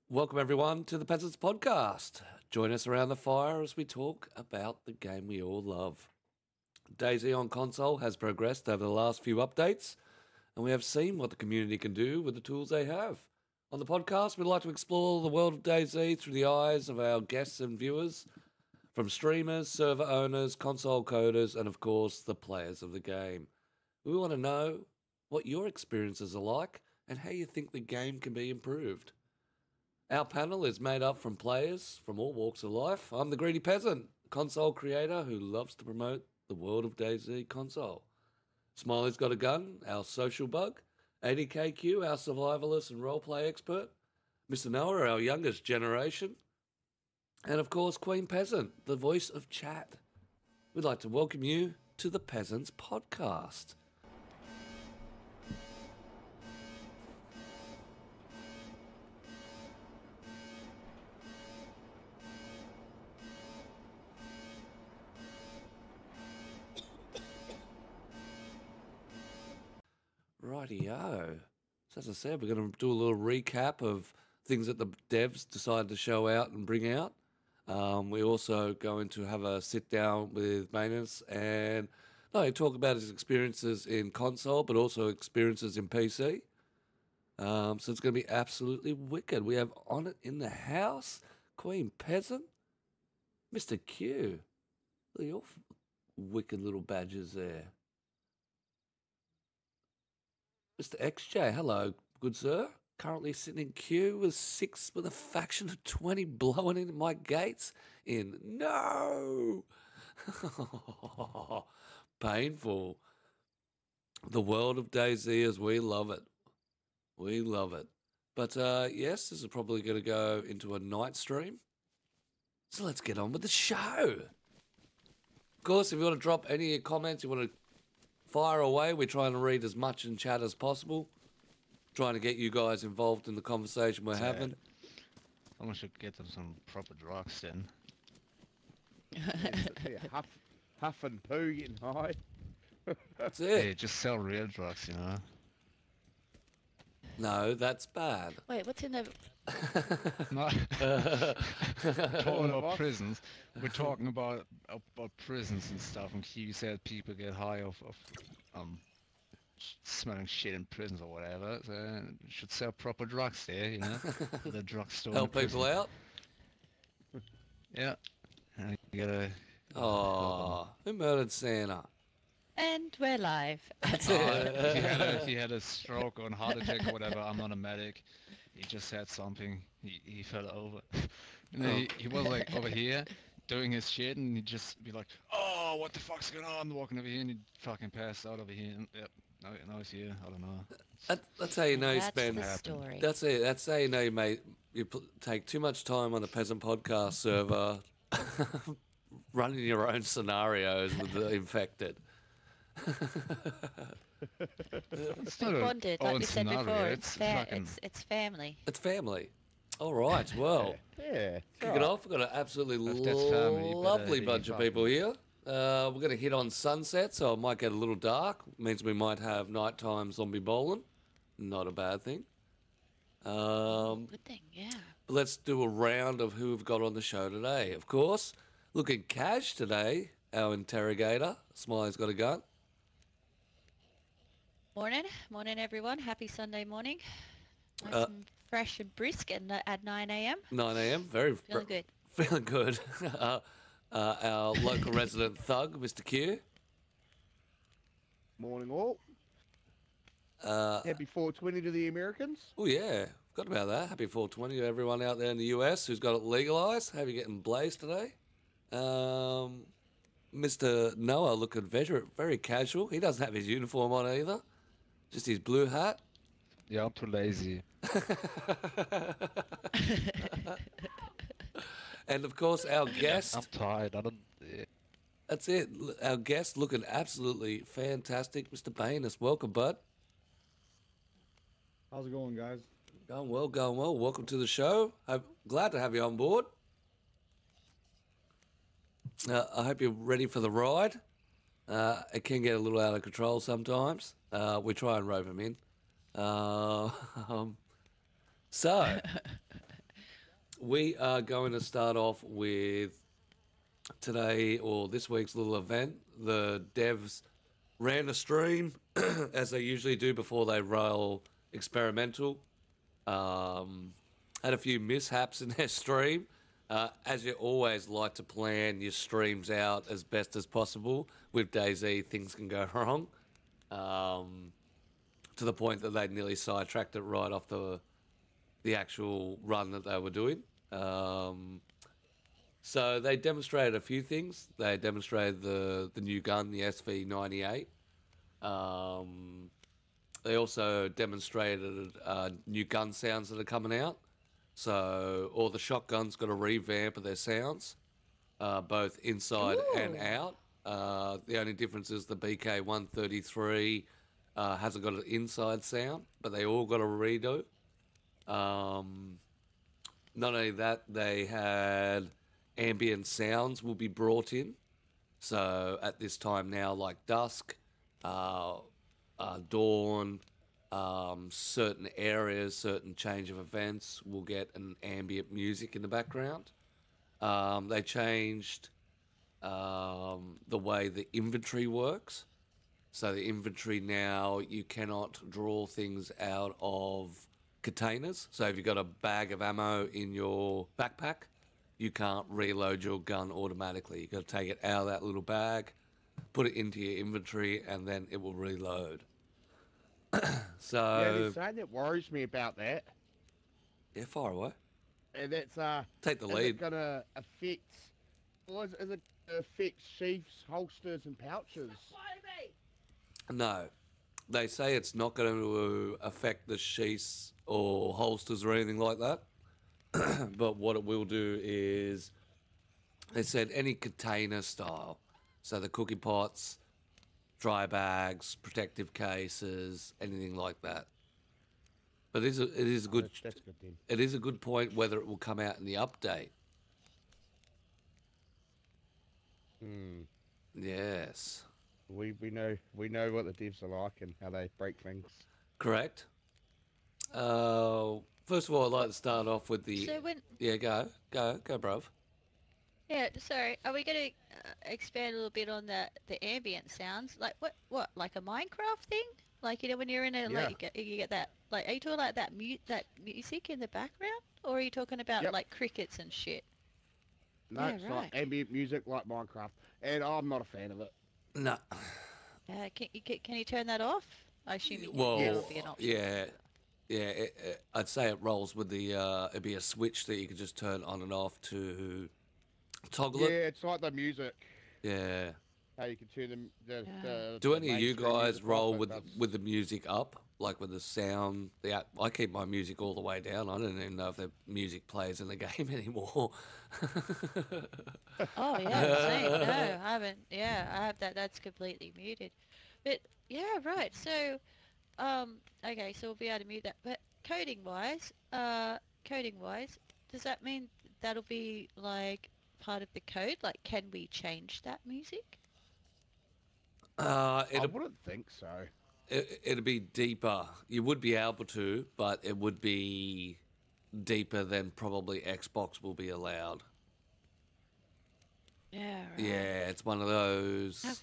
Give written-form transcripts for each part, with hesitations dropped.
Welcome everyone to the Peasants Podcast. Join us around the fire as we talk about the game we all love. DayZ on console has progressed over the last few updates, and we have seen what the community can do with the tools they have. On the podcast, we'd like to explore the world of DayZ through the eyes of our guests and viewers, from streamers, server owners, console coders, and of course, the players of the game. We want to know what your experiences are like and how you think the game can be improved. Our panel is made up from players from all walks of life. I'm the Greedy Peasant, console creator who loves to promote the world of DayZ console. Smiley's Got a Gun, our social bug. Adkcue, our survivalist and roleplay expert. Mr. Noah, our youngest generation. And of course, Queen Peasant, the voice of chat. We'd like to welcome you to the Peasants Podcast. Rightio. So as I said, we're going to do a little recap of things that the devs decided to show out and bring out. We're also going to have a sit down with Banus and not only talk about his experiences in console, but also experiences in PC. So it's going to be absolutely wicked. We have on it in the house, Queen Peasant, Mr. Q. Look at your wicked little badges there. Mr. XJ, hello, good sir. Currently sitting in queue with a faction of 20 blowing in my gates in. No! Painful. The world of DayZ as we love it. We love it. But yes, this is probably going to go into a night stream. So let's get on with the show. Of course, if you want to drop any comments, you want to fire away. We're trying to read as much in chat as possible. Trying to get you guys involved in the conversation we're having. I should get them some proper drugs then. Yeah, huff and poo getting high. That's it. Yeah, just sell real drugs, you know. No, that's bad. Wait, what's in the... No. Talking about prisons. We're talking about prisons and stuff, and Q said people get high off smelling shit in prisons or whatever. So should sell proper drugs there, you know. The drugstore. Help people out. Yeah. And you gotta. Oh, who murdered Santa? And we're live. He had a stroke or a heart attack or whatever. I'm not a medic. He just had something. He fell over. And then he was like over here doing his shit, and he'd just be like, "Oh, what the fuck's going on?" Walking over here, and he'd fucking pass out over here. And, yep. Now he's here. I don't know. That's how you know you spend. That's the story. That's it. That's how you know you take too much time on the Peasant Podcast server, running your own scenarios with the infected. It's We not bonded, an like own we said scenario. before. It's fucking. It's family. It's family. All right. Well, Yeah. kick it off. We've got an absolutely If that's family, you better lovely be bunch of fucking- people here. We're going to hit on sunset, so it might get a little dark. Means we might have nighttime zombie bowling. Not a bad thing. Good thing, yeah. But let's do a round of who we've got on the show today. Of course, looking cash today, our interrogator, Smiley's Got a Gun. Morning everyone. Happy Sunday morning. Nice and fresh and brisk at 9 a.m. 9 a.m. Very Feeling good. Feeling good. Our local resident thug, Mr. Q. Morning all. Happy 420 to the Americans. Oh, yeah. Forgot about that. Happy 420 to everyone out there in the US who's got it legalised. How are you getting blazed today? Mr. Noah looking very casual. He doesn't have his uniform on either. Just his blue hat. Yeah, I'm too lazy. And, of course, our guest. I'm tired. I don't. Yeah. That's it. Our guest looking absolutely fantastic, Mr. Banus. Welcome, bud. How's it going, guys? Going well, going well. Welcome to the show. I'm glad to have you on board. I hope you're ready for the ride. It can get a little out of control sometimes. We try and rope him in. So, We are going to start off with today or this week's little event. The devs ran a stream as they usually do before they roll experimental. Had a few mishaps in their stream. As you always like to plan your streams out as best as possible. With DayZ, things can go wrong. To the point that they nearly sidetracked it right off the actual run that they were doing. So they demonstrated a few things. They demonstrated the new gun, the SV98. They also demonstrated new gun sounds that are coming out. So all the shotguns got a revamp of their sounds, both inside and out. The only difference is the BK-133 hasn't got an inside sound, but they all got a redo. Not only that, they had ambient sounds will be brought in. So at this time now, like dusk, dawn, certain areas, certain change of events will get an ambient music in the background. They changed the way the inventory works. So the inventory now, you cannot draw things out of containers. So if you've got a bag of ammo in your backpack, you can't reload your gun automatically. You've got to take it out of that little bag, put it into your inventory, and then it will reload. So Yeah, there's something that worries me about that. yeah, far away. And that's Take the is lead. it gonna affect? Or is it gonna affect sheaths, holsters, and pouches? No, they say it's not going to affect the sheaths or holsters or anything like that. But what it will do is, they said any container style, so the cookie pots, dry bags, protective cases, anything like that. But it is a good That's good then. it is a good point whether it will come out in the update. Hmm. Yes, We know what the devs are like and how they break things. correct. First of all, I'd like to start off with the So when, yeah. Go, bruv. yeah, sorry, are we going to expand a little bit on the ambient sounds? Like what, like a Minecraft thing? Like, you know, when you're in a, Yeah. like, you get that, like, are you talking like that music in the background? Or are you talking about, Yep. like, crickets and shit? No, Yeah, it's right. like ambient music like Minecraft, and I'm not a fan of it. No. Can you turn that off? I assume you can. Well, That would be an option. yeah. I'd say it rolls with the. It'd be a switch that you could just turn on and off to toggle Yeah, it. it's like the music. Yeah. How you can turn the Do the any of you mainstream guys music roll off, with but that's- with the music up, like with the sound? I keep my music all the way down. I don't even know if the music plays in the game anymore. Oh yeah, same. No, I haven't. Yeah, I have that. That's completely muted. But yeah, right. So, okay, so we'll be able to mute that. But coding wise, does that mean that'll be like part of the code? Like, can we change that music? I It'll wouldn't think so. it'll be deeper. You would be able to, but it would be deeper than probably Xbox will be allowed. Yeah, right. Yeah, it's one of those. Okay.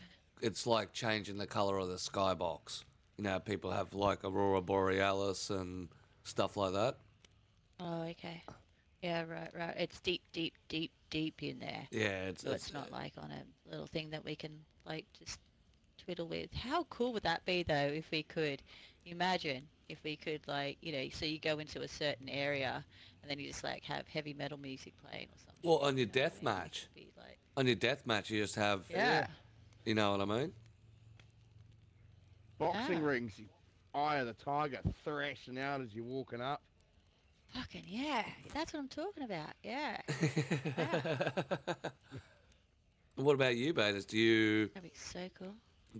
It's like changing the color of the skybox. You know, people have like Aurora Borealis and stuff like that. Oh, okay. Yeah, right. It's deep in there. Yeah, So it's not like on a little thing that we can like just twiddle with. How cool would that be though if we could imagine if we could like, you know, so you go into a certain area and then you just like have heavy metal music playing or something. Well, on your you know what I death mean? match, It'd be like, on your death match, you just have. yeah. You know what I mean? Boxing Ah. rings, Eye of the Tiger thrashing out as you're walking up. Fucking yeah. That's what I'm talking about. Yeah. What about you, Banus? Do That'd be so cool.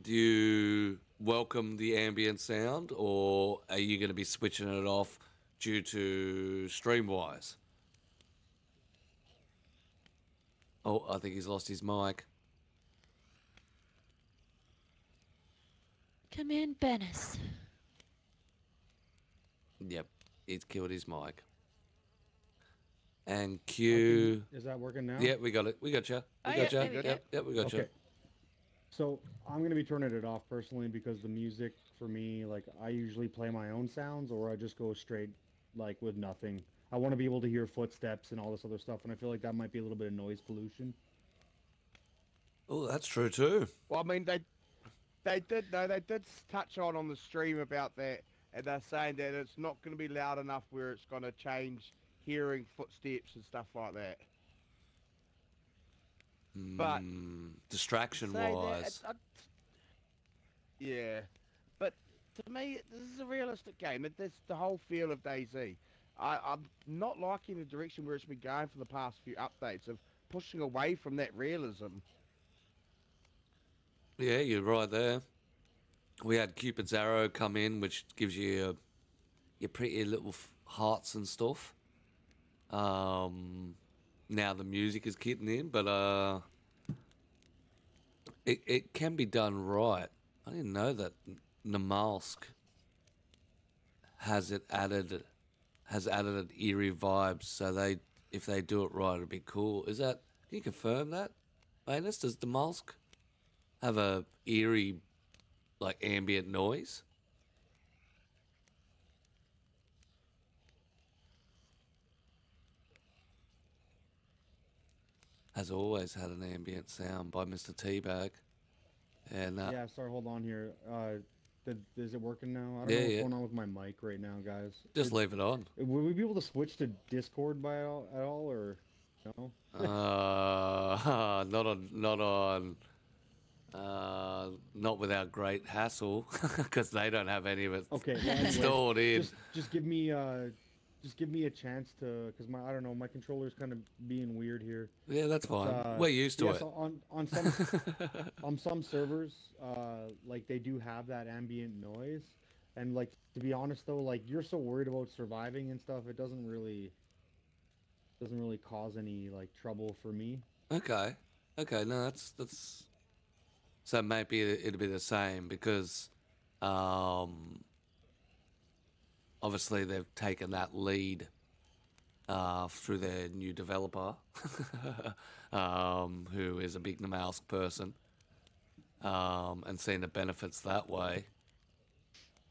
you welcome the ambient sound, or are you going to be switching it off due to stream-wise? Oh, I think he's lost his mic. Come in, Banus. Yep, he's killed his mic. and Q. Is that working now? Yeah, we got it. We got you. Oh, We yeah, got you. there we go. Yep, we got you. Okay. So I'm going to be turning it off personally because the music for me, like I usually play my own sounds or I just go straight like with nothing. I want to be able to hear footsteps and all this other stuff, and I feel like that might be a little bit of noise pollution. Oh, that's true too. Well, I mean, they did touch on the stream about that, and they're saying that it's not going to be loud enough where it's going to change hearing footsteps and stuff like that. But distraction-wise, yeah. But to me, this is a realistic game. That's the whole feel of DayZ. I'm not liking the direction where it's been going for the past few updates of pushing away from that realism. yeah, you're right there. We had Cupid's arrow come in, which gives you your pretty little hearts and stuff. Now the music is kicking in, but it can be done right. I didn't know that Namalsk has added an eerie vibes. So if they do it right, it'd be cool. Can you confirm that, Banus? Does Namalsk have a eerie, like ambient noise? Has always had an ambient sound by Mr. Teabag. And Yeah, sorry, hold on here. Is it working now? I don't Yeah, know what's yeah. going on with my mic right now, guys. just leave it on. Would we be able to switch to Discord at all, or no? Not without great hassle, because they don't have any of it Okay, well, anyway, stored in. just give me a chance to, because I don't know, my controller's kind of being weird here. Yeah, that's fine. We're used to yeah, it. so on some servers, like they do have that ambient noise, and like to be honest though, like you're so worried about surviving and stuff, it doesn't really cause any like trouble for me. Okay, no, that's. So maybe it'll be the same because, obviously they've taken that lead through their new developer, who is a big Namalsk person, and seen the benefits that way.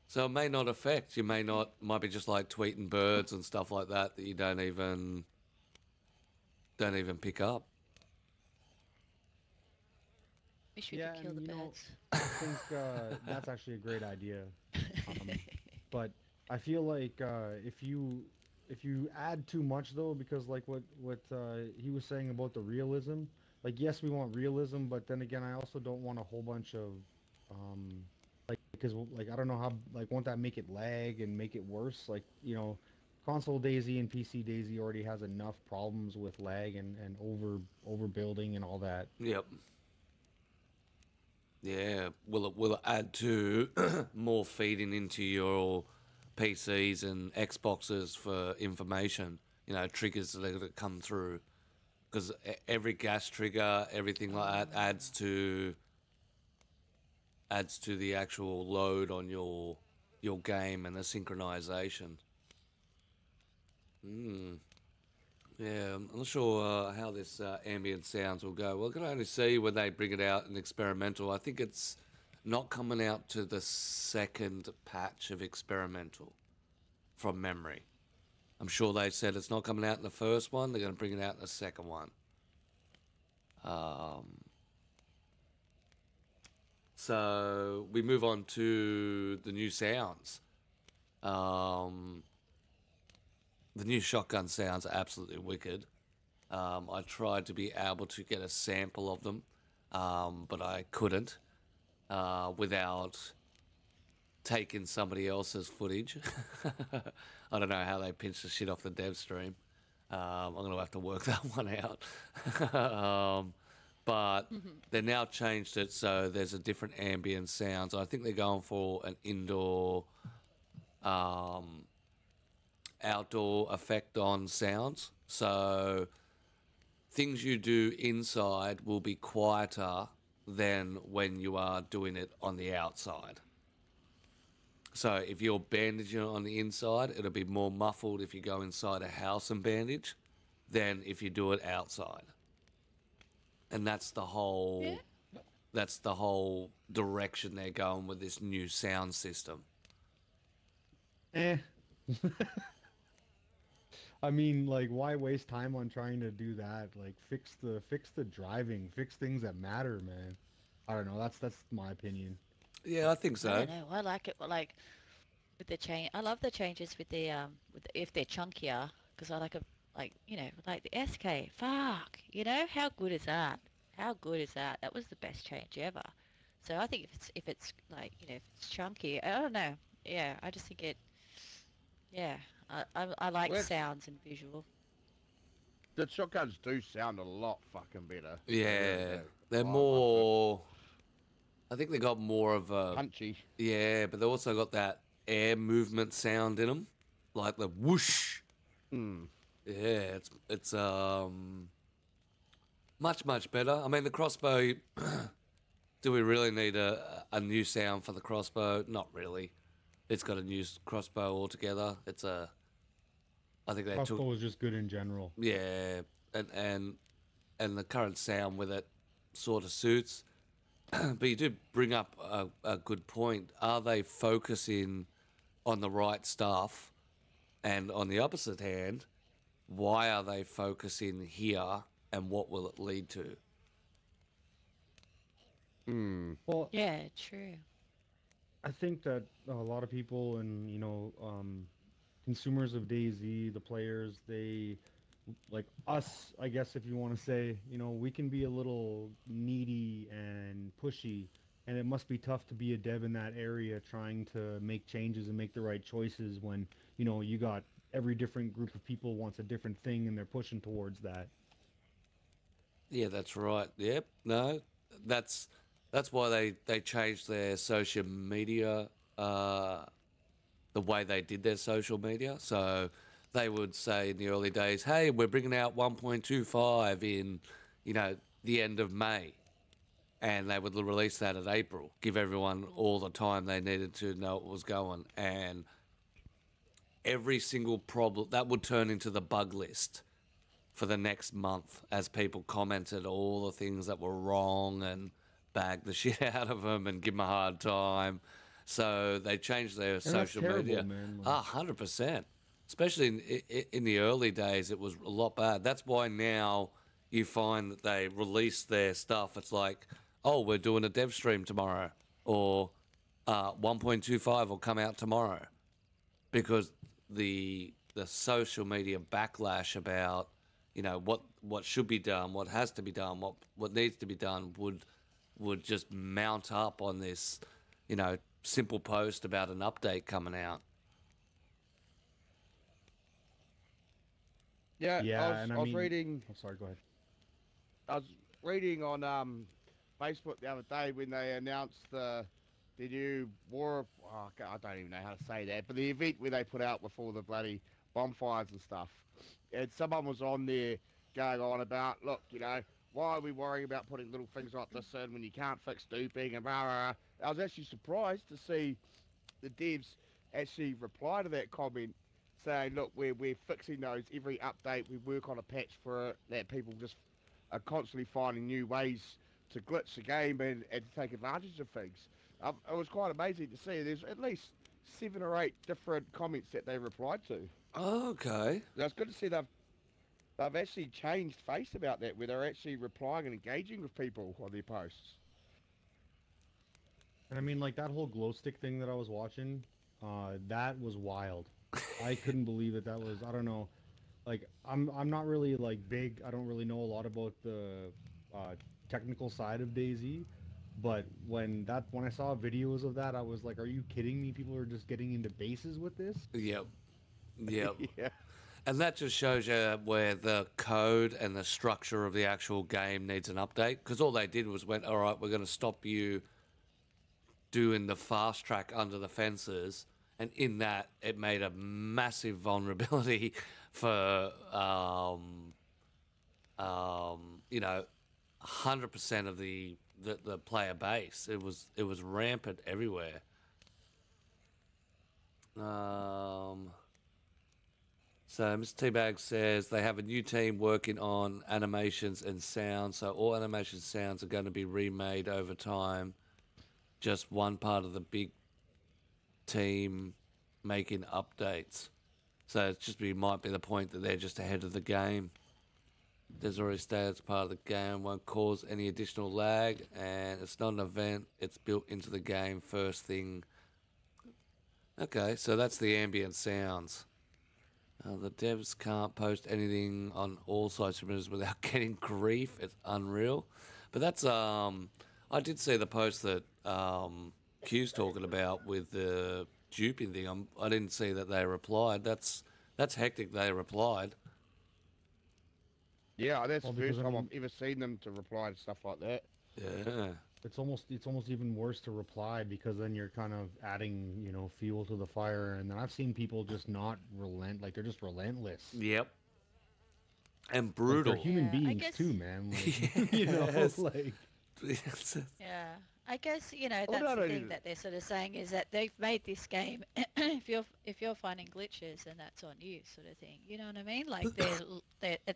So it may not affect. Might be just like tweeting birds and stuff like that you don't even pick up. Wish we Yeah, could kill and, the you know, birds. I think that's actually a great idea. But I feel like if you add too much though, because like what he was saying about the realism, like yes we want realism, but then again I also don't want a whole bunch of like, because like I don't know how, like, won't that make it lag and make it worse? Like, you know, console DayZ and PC DayZ already has enough problems with lag and overbuilding and all that. Yep. Yeah, will it add to more feeding into your PCs and Xboxes for information? You know, triggers that are going to come through, because every gas trigger, everything like that adds to the actual load on your game and the synchronization. Yeah, I'm not sure how this ambient sounds will go. Well, I can only see when they bring it out in experimental. I think it's not coming out to the second patch of experimental, from memory. I'm sure they said it's not coming out in the first one. They're going to bring it out in the second one. So we move on to the new sounds. The new shotgun sounds are absolutely wicked. I tried to be able to get a sample of them, but I couldn't without taking somebody else's footage. I don't know how they pinched the shit off the dev stream. I'm going to have to work that one out. But they've now changed it so there's a different ambient sound. So I think they're going for an indoor... outdoor effect on sounds. So things you do inside will be quieter than when you are doing it on the outside. So if you're bandaging on the inside, it'll be more muffled if you go inside a house and bandage than if you do it outside. And that's the whole direction they're going with this new sound system. Eh. I mean, like, why waste time on trying to do that? Like, fix the driving, fix things that matter, man. I don't know. That's my opinion. Yeah, I think I so. don't know. I like it, but like with the change, I love the changes with the if they're chunkier, because I like a like like the SK. Fuck, how good is that? How good is that? That was the best change ever. So I think if it's like if it's chunky, I don't know. Yeah, I just think it. Yeah, I like Well, sounds and visual. the shotguns do sound a lot fucking better. They really Yeah, do. they're I like more. I think they got more of it. a. Punchy. Yeah, but they also got that air movement sound in them, like the whoosh. Hmm. Yeah, it's much better. I mean, the crossbow. Do we really need a new sound for the crossbow? Not really. It's got a new crossbow altogether. I think they took. Crossbow was just good in general. Yeah, and the current sound with it sort of suits. But you do bring up a good point. Are they focusing on the right stuff? And on the opposite hand, why are they focusing here and what will it lead to? Hmm. Well, Yeah, true. I think that a lot of people and consumers of DayZ, the players, they like us, I guess if you want to say, we can be a little needy and pushy, and it must be tough to be a dev in that area trying to make changes and make the right choices when, you got every different group of people wants a different thing and they're pushing towards that. Yeah, that's right. Yep. No, that's why they changed their social media, the way they did their social media. So they would say in the early days, "Hey, we're bringing out 1.25 in, the end of May," and they would release that in April, give everyone all the time they needed to know what was going, and every single problem that would turn into the bug list for the next month as people commented all the things that were wrong and bagged the shit out of them and give them a hard time. So they changed their And that's social terrible, media. man. Like, 100%. Especially in the early days, it was a lot bad. That's why now you find that they release their stuff. It's like, oh, we're doing a dev stream tomorrow, or 1.25 will come out tomorrow, because the social media backlash about what should be done, what has to be done, what needs to be done would just mount up on this simple post about an update coming out. Yeah, yeah, and I was reading. Oh, sorry, go ahead. I was reading on Facebook the other day when they announced the new War of. Oh, I don't even know how to say that, but the event where they put out with all the bloody bonfires and stuff. And someone was on there going on about, look, why are we worrying about putting little things like this in when you can't fix duping and blah, blah, blah. I was actually surprised to see the devs actually reply to that comment saying, look, we're fixing those every update. We work on a patch for it that people just are constantly finding new ways to glitch the game and to take advantage of things. It was quite amazing to see. There's at least 7 or 8 different comments that they replied to. Okay. It's good to see they've actually changed face about that, where they're actually replying and engaging with people on their posts. And I mean, like, that whole glow stick thing that I was watching, that was wild. I couldn't believe that was, I don't know, like, I'm not really, like, big, I don't really know a lot about the technical side of DayZ, but when I saw videos of that, I was like, are you kidding me? People are just getting into bases with this? Yep. Yep. Yeah. And that just shows you where the code and the structure of the actual game needs an update. Because all they did was went, all right, we're going to stop you doing the fast track under the fences. And in that, it made a massive vulnerability for, 100% of the player base. It was rampant everywhere. So Mr. Teabag says they have a new team working on animations and sound. So all animation sounds are going to be remade over time. Just one part of the big team making updates. So it's just might be the point that they're just ahead of the game. There's already stated it's part of the game, won't cause any additional lag, and it's not an event. It's built into the game first thing. Okay, so that's the ambient sounds. The devs can't post anything on all social medias without getting grief. It's unreal. But that's I did see the post that Q's talking about with the duping thing. I didn't see that they replied. That's hectic. They replied. Yeah, that's Well, the first because, I time mean- I've ever seen them to reply to stuff like that. Yeah. It's almost even worse to reply because then you're kind of adding, fuel to the fire. And then I've seen people just not relent, like they're just relentless. Yep. And Like, brutal. they're human Yeah, I beings guess- too, man. Like, Yes. like Yeah, I guess Well, that's not the only thing that they're sort of saying is that they've made this game. if you're finding glitches, then that's on you, sort of thing. You know what I mean? Like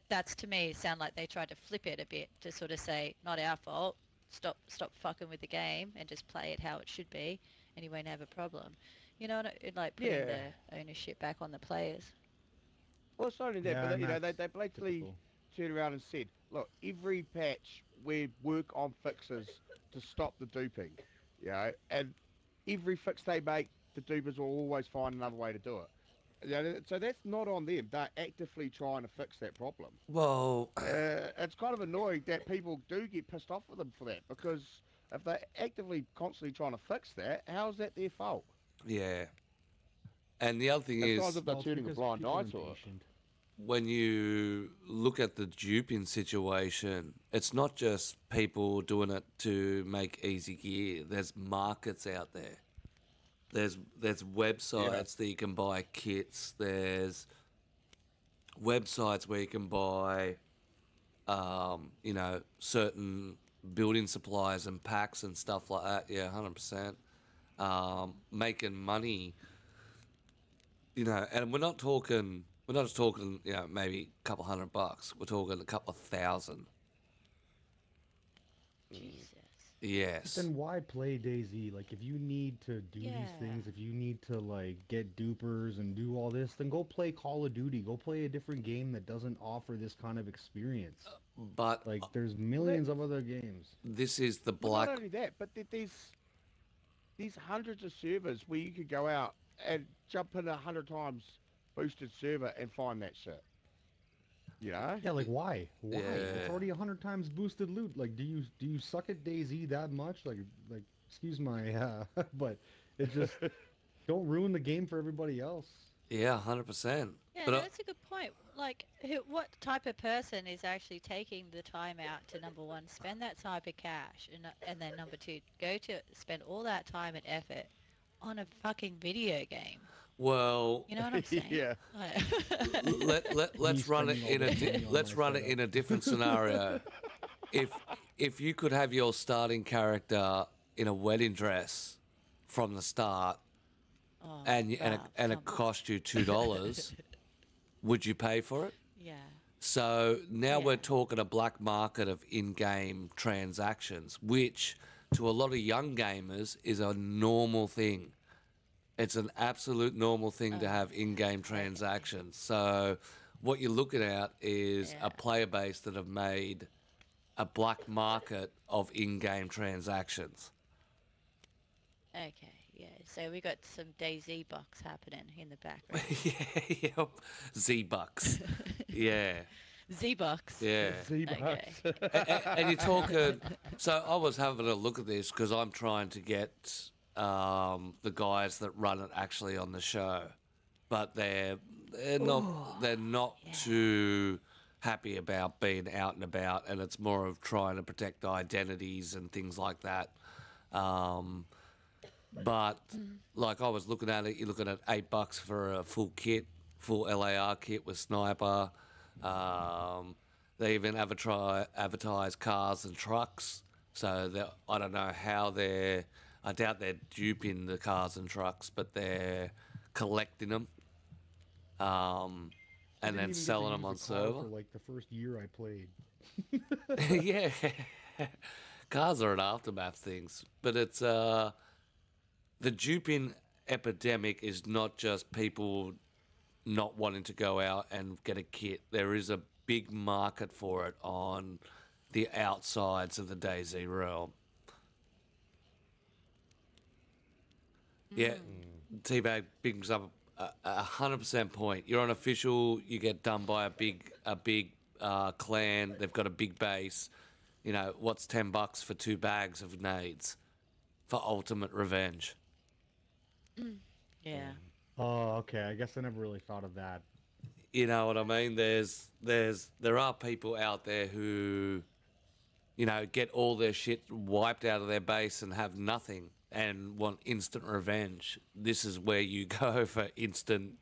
that's to me sound like they tried to flip it a bit to sort of say not our fault. Stop fucking with the game and just play it how it should be, and you won't have a problem. You know, like putting Yeah. the ownership back on the players. Well, it's not only that, Yeah, but and they that's blatantly typical. turned around and said, look, every patch we work on fixes to stop the duping, and every fix they make, the dupers will always find another way to do it. So that's not on them. They're actively trying to fix that problem. Well, It's kind of annoying that people do get pissed off with them for that, because if they're actively constantly trying to fix that, how is that their fault? yeah. And the other thing It's not is, as if they're Well, it's turning a because blind people are eye to it. impatient. when you look at the duping situation, it's not just people doing it to make easy gear. There's markets out there. There's websites that you can buy kits. There's websites where you can buy, certain building supplies and packs and stuff like that. Yeah, 100%. Making money, and we're not just talking, maybe a couple $100. We're talking a couple of thousand. Jesus. Yes. Then why play DayZ? Like, if you need to do these Yeah. things, if you need to, like, get dupers and do all this, then go play Call of Duty. Go play a different game that doesn't offer this kind of experience. But Like, there's millions of other games. this is the Well, black. not only that, but there's hundreds of servers where you could go out and jump in 100 times boosted server and find that shit. Yeah, like, why? Why? It's Yeah. already 100 times boosted loot. Like, do you suck at DayZ that much? Like, excuse my, but it just, don't ruin the game for everybody else. Yeah, 100%. Yeah, But no, that's a good point. Like, what type of person is actually taking the time out to, number one, spend that type of cash, and then number two, go to spend all that time and effort on a fucking video game? well, You know what I'm saying? Yeah. Like- let's run it spending in all a this money on let's my run it setup. in a different scenario. If you could have your starting character in a wedding dress from the start, Oh, and wow, it come on. cost you $2, would you pay for it? Yeah. So now we're Yeah. talking a black market of in-game transactions, which to a lot of young gamers is a normal thing. It's an absolute normal thing to have in-game transactions. So what you're looking at is Yeah. a player base that have made a black market of in-game transactions. Okay. Yeah. So we got some DayZ bucks happening in the background. Yep. Z-Bucks. Yeah. Z bucks. Yeah. Z-Bucks. Okay. And you're talking. So I was having a look at this because I'm trying to get the guys that run it actually on the show, but they're not too happy about being out and about, and it's more of trying to protect identities and things like that. But like I was looking at it, you're looking at $8 for a full kit, full LAR kit with sniper. They even advertise cars and trucks. So I don't know how I doubt they're duping the cars and trucks, but they're collecting them. I and didn't then even get to selling them use on a car server. for like the first year I played. Yeah, cars are an aftermath things, but it's the duping epidemic is not just people not wanting to go out and get a kit. There is a big market for it on the outsides of the DayZ realm. Yeah, Teabag brings up a 100% point. You're on official, you get done by a big clan. They've got a big base. You know, what's $10 for 2 bags of nades for ultimate revenge? Yeah. Oh, okay. I guess I never really thought of that. You know what I mean? There are people out there who, you know, get all their shit wiped out of their base and have nothing and want instant revenge. This is where you go for instant.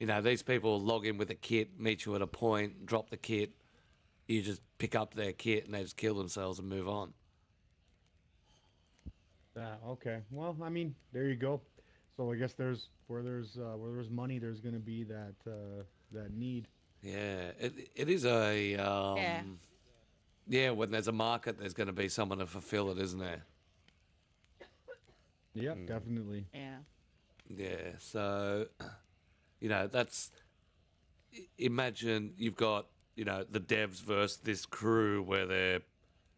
You know, these people log in with a kit, meet you at a point, drop the kit. You just pick up their kit and they just kill themselves and move on. Okay. Well, I mean, there you go. So I guess where there's money, there's gonna be that need. Yeah, it is a yeah. When there's a market, there's going to be someone to fulfill it, isn't there? Yep, definitely. Yeah. Yeah. So, you know, imagine you've got, you know, the devs versus this crew where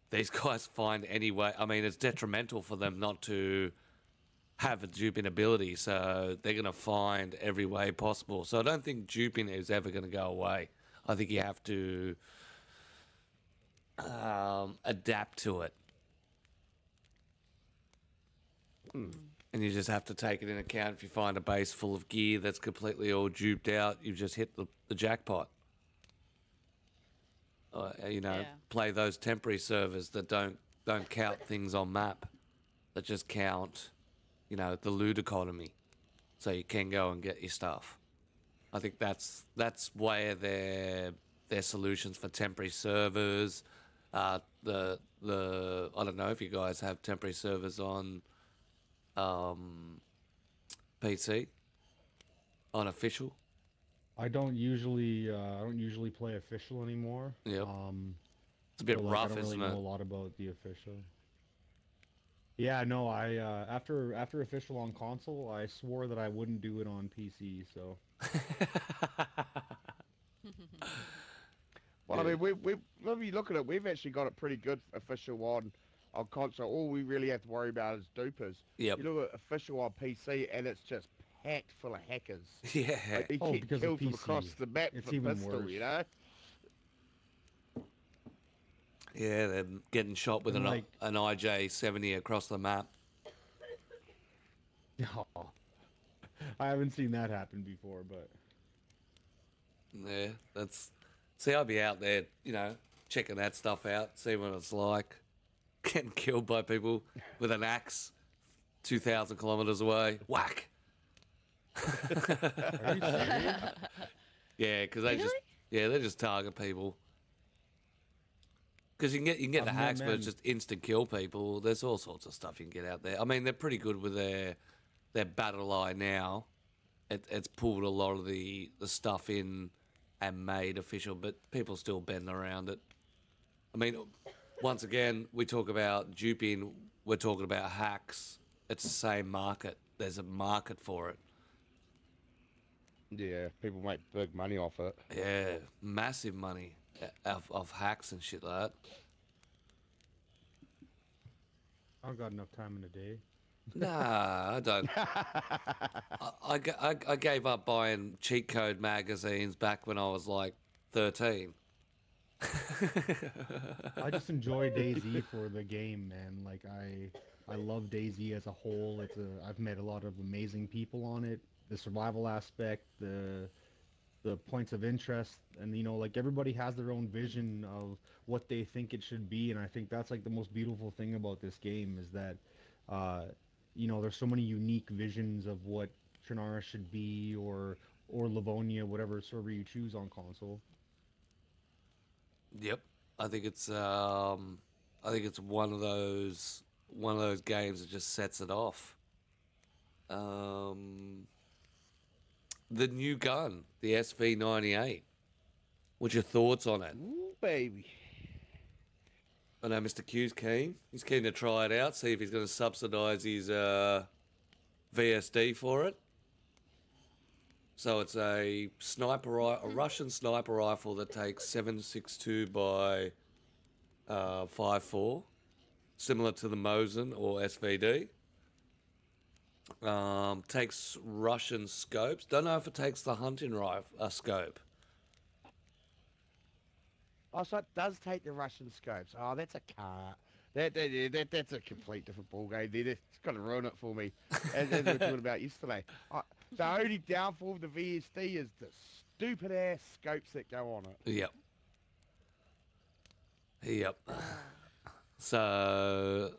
these guys find any way. I mean, it's detrimental for them not to have a duping ability, so they're going to find every way possible. So I don't think duping is ever going to go away. I think you have to adapt to it. And you just have to take it in account. If you find a base full of gear that's completely all duped out, you've just hit the jackpot. You know, Yeah. play those temporary servers that don't count things on map, that just count, you know, the loot economy, so you can go and get your stuff. I think that's where their solutions for temporary servers. The I don't know if you guys have temporary servers on PC on official. I don't usually play official anymore. Yep. It's a bit so, like, rough, I don't really isn't know it? a lot about the official. Yeah, no, I after official on console, I swore that I wouldn't do it on PC. So Well, I mean, when you look at it, we've actually got it pretty good official on console. All we really have to worry about is dupers. Yep. You look at official on PC, and it's just packed full of hackers. Yeah. Like, you Oh, get because of killed from PC. across the map It's for even pistol, worse. you know? Yeah, they're getting shot with And, an like- IJ-70 across the map. oh, I haven't seen that happen before, but Yeah, that's. See, I'd be out there, you know, checking that stuff out, see what it's like. Getting killed by people with an axe 2,000 kilometers away. Whack! are you serious? Yeah, because they just target people. Because you can get the I've met hacks, but it's men- just instant kill people. There's all sorts of stuff you can get out there. I mean, they're pretty good with their battle eye now. It's pulled a lot of the stuff in and made official, but people still bend around it. I mean, once again, we talk about duping, we're talking about hacks. It's the same market. There's a market for it. Yeah, people make big money off it. Yeah, massive money of hacks and shit like that. I don't got enough time in the day. Nah, I don't. I gave up buying cheat code magazines back when I was like 13. I just enjoy DayZ for the game, man. Like I love DayZ as a whole. I've met a lot of amazing people on it. The survival aspect, the points of interest, and you know, like everybody has their own vision of what they think it should be, and I think that's like the most beautiful thing about this game is that, you know, there's so many unique visions of what Trinara should be, or Livonia, whatever server you choose on console. Yep, I think it's one of those games that just sets it off. The new gun, the SV98. What's your thoughts on it? Ooh, baby. I know Mr. Q's keen. He's keen to try it out, see if he's going to subsidise his VSD for it. So it's a Russian sniper rifle that takes 7.62 by 5.4, similar to the Mosin or SVD. Takes Russian scopes. Don't know if it takes the hunting rifle scope. Oh, so it does take the Russian scopes. Oh, that's a car. That's a complete different ballgame. It's got to ruin it for me, as we were talking about yesterday. The only downfall of the VSD is the stupid ass scopes that go on it. Yep. Yep. So.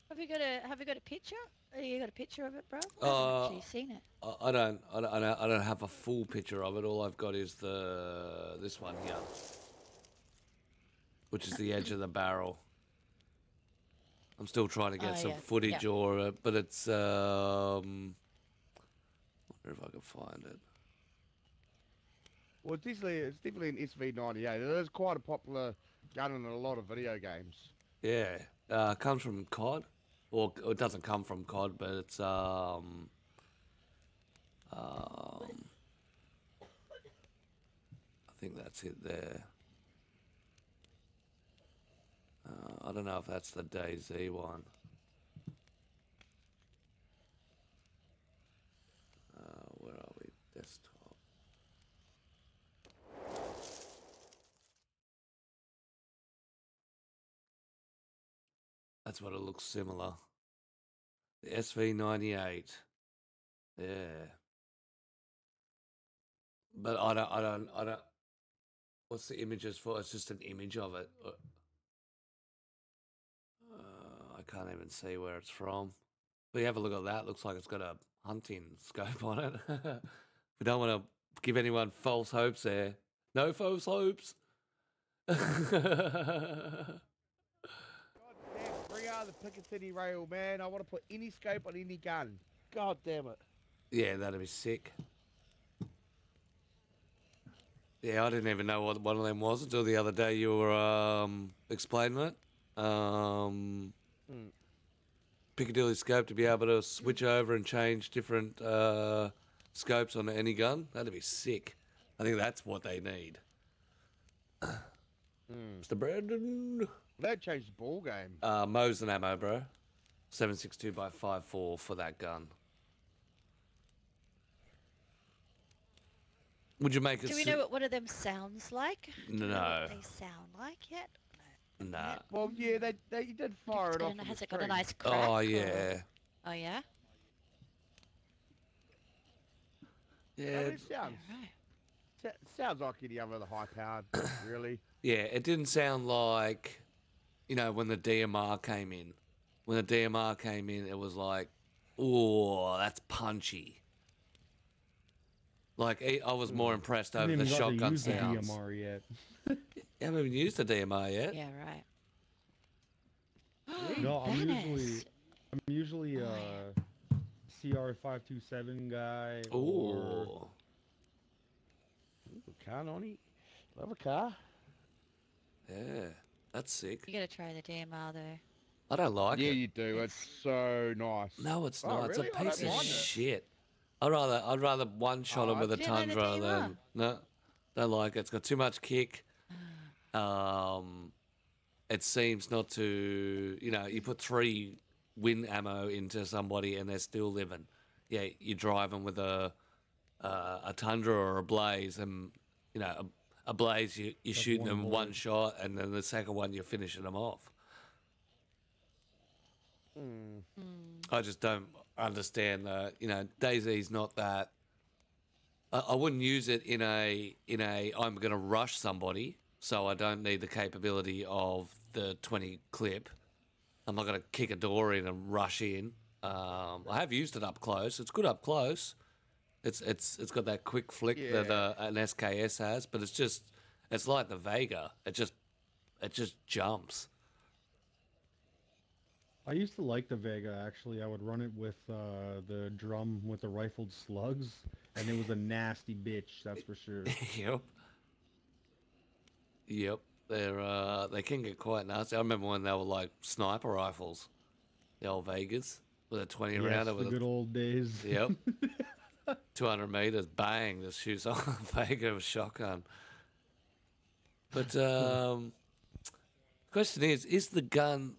Have you got a picture? You got a picture of it, bro? I haven't actually seen it. I don't have a full picture of it. All I've got is this one here, which is the edge of the barrel. I'm still trying to get some footage but it's I wonder if I can find it. Well, it's definitely an SV98. It is quite a popular gun in a lot of video games. Yeah, it comes from COD, or it doesn't come from COD, but it's I think that's it there. I don't know if that's the DayZ one. Where are we? Desktop. That's what it looks similar. The SV98. Yeah. But I don't. What's the images for? It's just an image of it. I can't even see where it's from. But you have a look at that. Looks like it's got a hunting scope on it. We don't want to give anyone false hopes there. No false hopes. God damn, bring out the Picatinny rail, man. I want to put any scope on any gun. God damn it. Yeah, that'd be sick. Yeah, I didn't even know what one of them was until the other day you were explaining it. Piccadilly scope to be able to switch over and change different scopes on any gun. That'd be sick. I think that's what they need. Mr. Brandon. That changed the ball game. Mosin ammo, bro. 7.62 by 5.4 for that gun. Would you make it? Do we know what one of them sounds like? Do we know No. what they sound like yet? Nah. Well, yeah, they did fire it off. Has it got a nice crack? Oh, or- yeah. Oh, yeah? Yeah, Yeah. it sounds like any other high-powered, really. Yeah, it didn't sound like, when the DMR came in. When the DMR came in, it was like, oh, that's punchy. Like, I was more impressed over the shotgun sounds. The DMR yet. You haven't even used the DMR yet? Yeah, right. No, I'm Banus. usually a CR527 guy. Or Ooh. Car, Nonny. Love a car. Yeah, that's sick. You gotta try the DMR though. I don't like Yeah, it. you do. It's so nice. No, it's Oh, not. It's really? a I piece don't of mind it. shit. I'd rather one shot it with a You don't like the Tundra DMR? than no. Don't like it. It's got too much kick. It seems not to. You put 3 win ammo into somebody and they're still living. Yeah, you're driving with a Tundra or a Blaze, and a Blaze you're shooting them one shot, and then the second one you're finishing them off. I just don't understand that. DayZ's not that. I wouldn't use it in a I'm going to rush somebody, so I don't need the capability of the 20 clip. I'm not going to kick a door in and rush in. I have used it up close. It's good up close. It's got that quick flick that an SKS has, but it's like the Vega. It just jumps. I used to like the Vega, actually. I would run it with the drum with the rifled slugs, and it was a nasty bitch, that's for sure. Yep. Yep, they can get quite nasty. I remember when they were like sniper rifles, the old Vegas with a 20 Yes, rounder the with good old days. Yep. 200 meters, bang, just shoots off Vega with a shotgun. But the question is the gun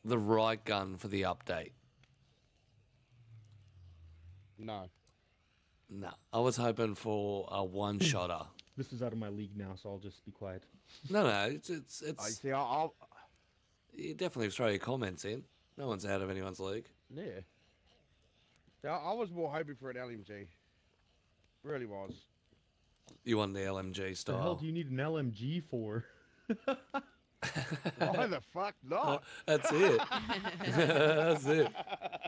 the right gun for the update? No. No, I was hoping for a one-shotter. This is out of my league now, so I'll just be quiet. No, it's I see. I'll you definitely throw your comments in. No one's out of anyone's league. yeah. I was more hoping for an LMG. Really was. You want the LMG What the hell style? do you need an LMG for? Why the fuck not? That's it. That's it.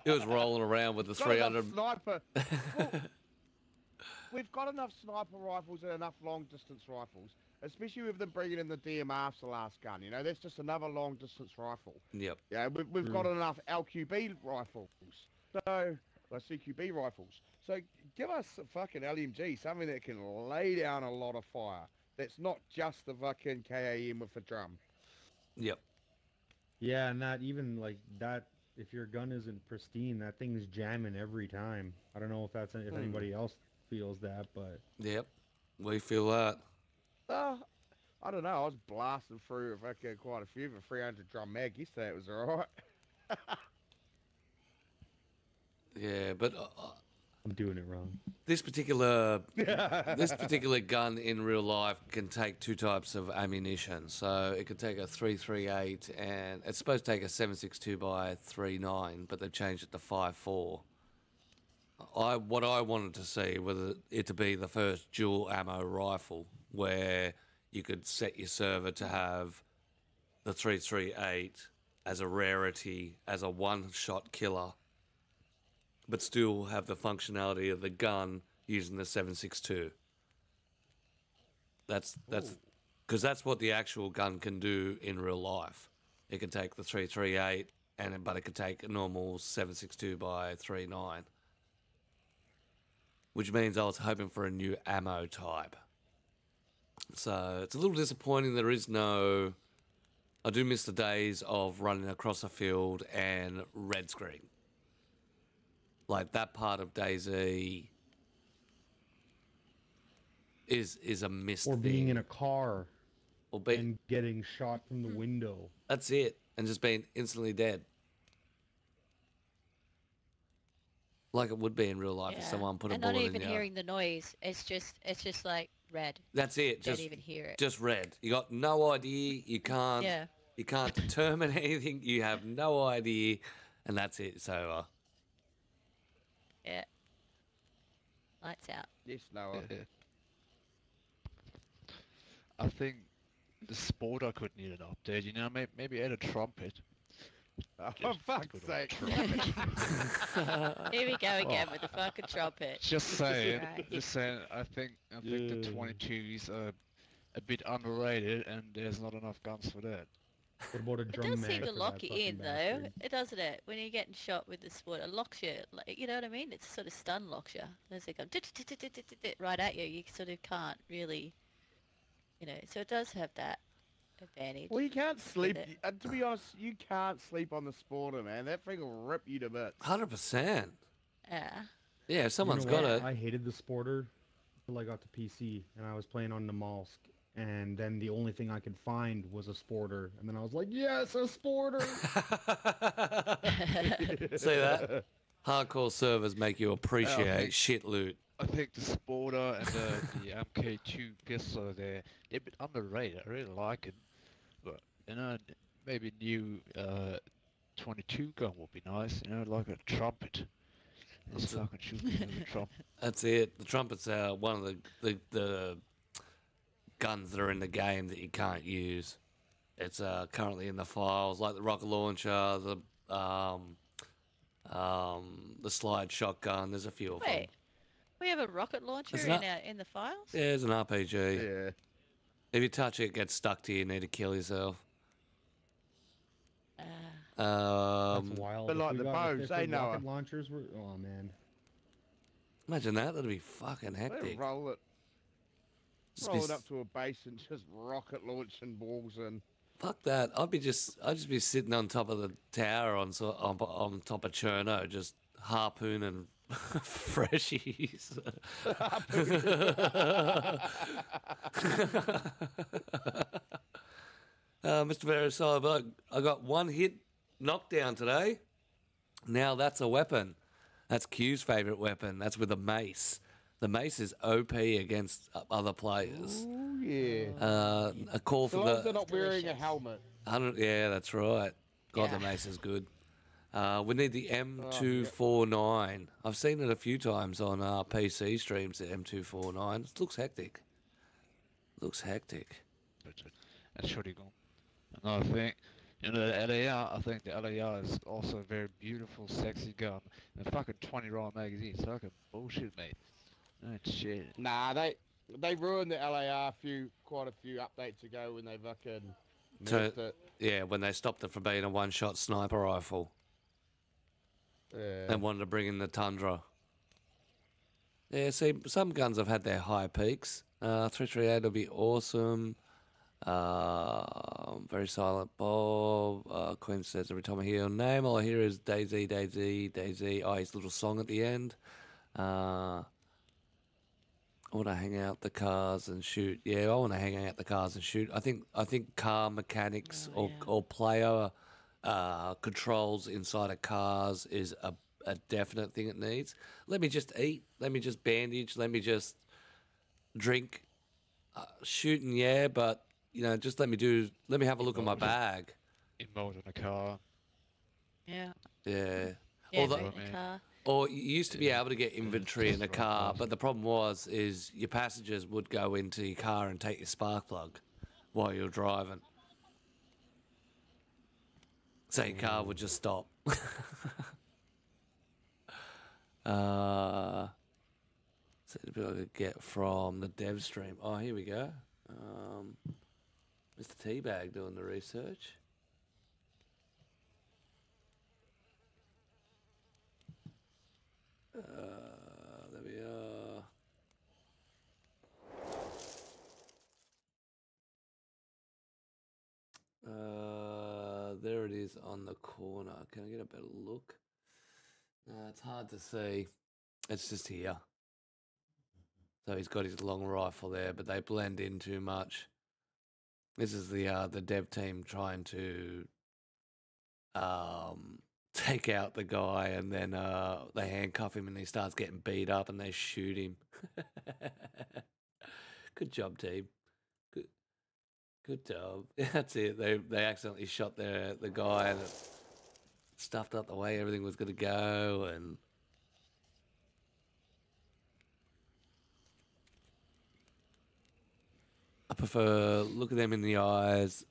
He was rolling around with the Got enough 300. sniper. Well, we've got enough sniper rifles and enough long-distance rifles, especially with them bringing in the DMR's the last gun. You know, that's just another long-distance rifle. Yep. Yeah, we've got enough LQB rifles. So, CQB rifles. So give us a fucking LMG, something that can lay down a lot of fire. That's not just the fucking KAM with a drum. Yep. Yeah, and that even like that. If your gun isn't pristine, that thing's jamming every time. I don't know if that's if anybody else feels that, but Yep. We feel that. I don't know. I was blasting through fucking quite a few of a 300 drum mag yesterday. It was alright. Yeah, but I'm doing it wrong. this particular gun in real life can take two types of ammunition. So it could take a 338 and it's supposed to take a 7.62 by 3.9, but they've changed it to 5.4. What I wanted to see was it to be the first dual ammo rifle where you could set your server to have the 338 as a rarity, as a one-shot killer, but still have the functionality of the gun using the 7.62. That's because that's what the actual gun can do in real life. It can take the 338 but it could take a normal 7.62 by 3.9, which means I was hoping for a new ammo type. So it's a little disappointing there is no. I do miss the days of running across a field and red screen. Like that part of DayZ is a missed Or being thing. in a car Or be, and getting shot from the window. that's it, and just being instantly dead. Like it would be in real life if someone put a and bullet not in even you. hearing the noise. It's just like red. That's it. Don't Just even hear it. just red. You got no idea. You can't. Yeah. You can't determine anything. You have no idea, and that's it. It's over. Yeah. Lights out. Yes, Noah. I think the Sporter could need an update. You know, maybe add a trumpet. Oh, for Just fuck's good old sake. trumpet. Here we go again with the fucking trumpet. Just saying. Right. Just saying. I think the 22s are a bit underrated, and there's not enough guns for that. What about a It drum does mag seem to for lock that you fucking in, though, bastard? it doesn't it? When you're getting shot with the sport, it locks you. Like, you know what I mean? It sort of stun locks you. As it goes right at you, you sort of can't really, you know. So it does have that advantage. Well, you can't sleep. it. To be honest, you can't sleep on the Sporter, man. That thing will rip you to bits. 100%. Yeah. Yeah, if someone's You know got what? it. I hated the Sporter until I got the PC and I was playing on the Malsk. And then the only thing I could find was a Sporter. And then I was like, yes, a Sporter! See that? Hardcore servers make you appreciate shit loot. I think the Sporter and the MK2 pistol, they're a bit underrated. I really like it. But, you know, maybe a new 22 gun would be nice. You know, like a trumpet. Just fucking shoot me with a trumpet. That's it. The trumpets are one of the guns that are in the game that you can't use. It's currently in the files, like the rocket launcher, the slide shotgun. There's a few of them. Wait. We have a rocket launcher It's in not- in the files? Yeah, there's an RPG. Yeah. If you touch it, it gets stuck to you. You need to kill yourself. That's wild. But If like we the got- bows, if they the know rocket it. launchers were... Oh, man. Imagine that. That'd be fucking Let 'em hectic. roll it. just be rolling up to a base and just rocket launching balls and. fuck that. I'd just be sitting on top of the tower on top of Cherno, just harpooning freshies. Mr. Verisai, I got one hit knockdown today. Now that's a weapon. That's Q's favourite weapon. That's with a mace. The mace is OP against other players. Oh yeah. A call So for long as they're the not wearing a Delicious. helmet. 100. Yeah, that's right. God, the Yeah. mace is good. We need the M249. I've seen it a few times on PC streams. The M249. It looks hectic. Looks hectic. That's pretty cool. Another thing, the LAR, I think the LAR is also a very beautiful, sexy gun. And a fucking 20-round magazine, it's fucking bullshit, mate. That shit. Nah, they ruined the LAR quite a few updates ago when they fucking So- nerfed it. Yeah, when they stopped it from being a one-shot sniper rifle Yeah. and wanted to bring in the Tundra. Yeah, see, some guns have had their high peaks. 338 will be awesome. Very silent Bob. Quinn says every time I hear your name, all I hear is Daisy, Daisy, Daisy. Oh, his little song at the end. I want to hang out the cars and shoot. Yeah, I want to hang out the cars and shoot. I think car mechanics or player controls inside of cars is a definite thing it needs. Let me just eat. Let me just bandage. Let me just drink. Shooting, yeah, but just let me have a look at my bag. Emote in a car. Yeah. Yeah. Yeah, Although- right in the car. Or you used to be able to get inventory in a Just right car, past but it. the problem is your passengers would go into your car and take your spark plug while you're driving. So your car would just stop. So the bit I could get from the dev stream. Oh, here we go. Mr. Teabag doing the research. There we are. There it is on the corner. Can I get a better look? It's hard to see. It's just here. So he's got his long rifle there, but they blend in too much. This is the dev team trying to take out the guy, and then they handcuff him, and he starts getting beat up, and they shoot him. Good job, team. Good job. That's it. They accidentally shot the guy, and it stuffed up the way everything was going to go, and I prefer look at them in the eyes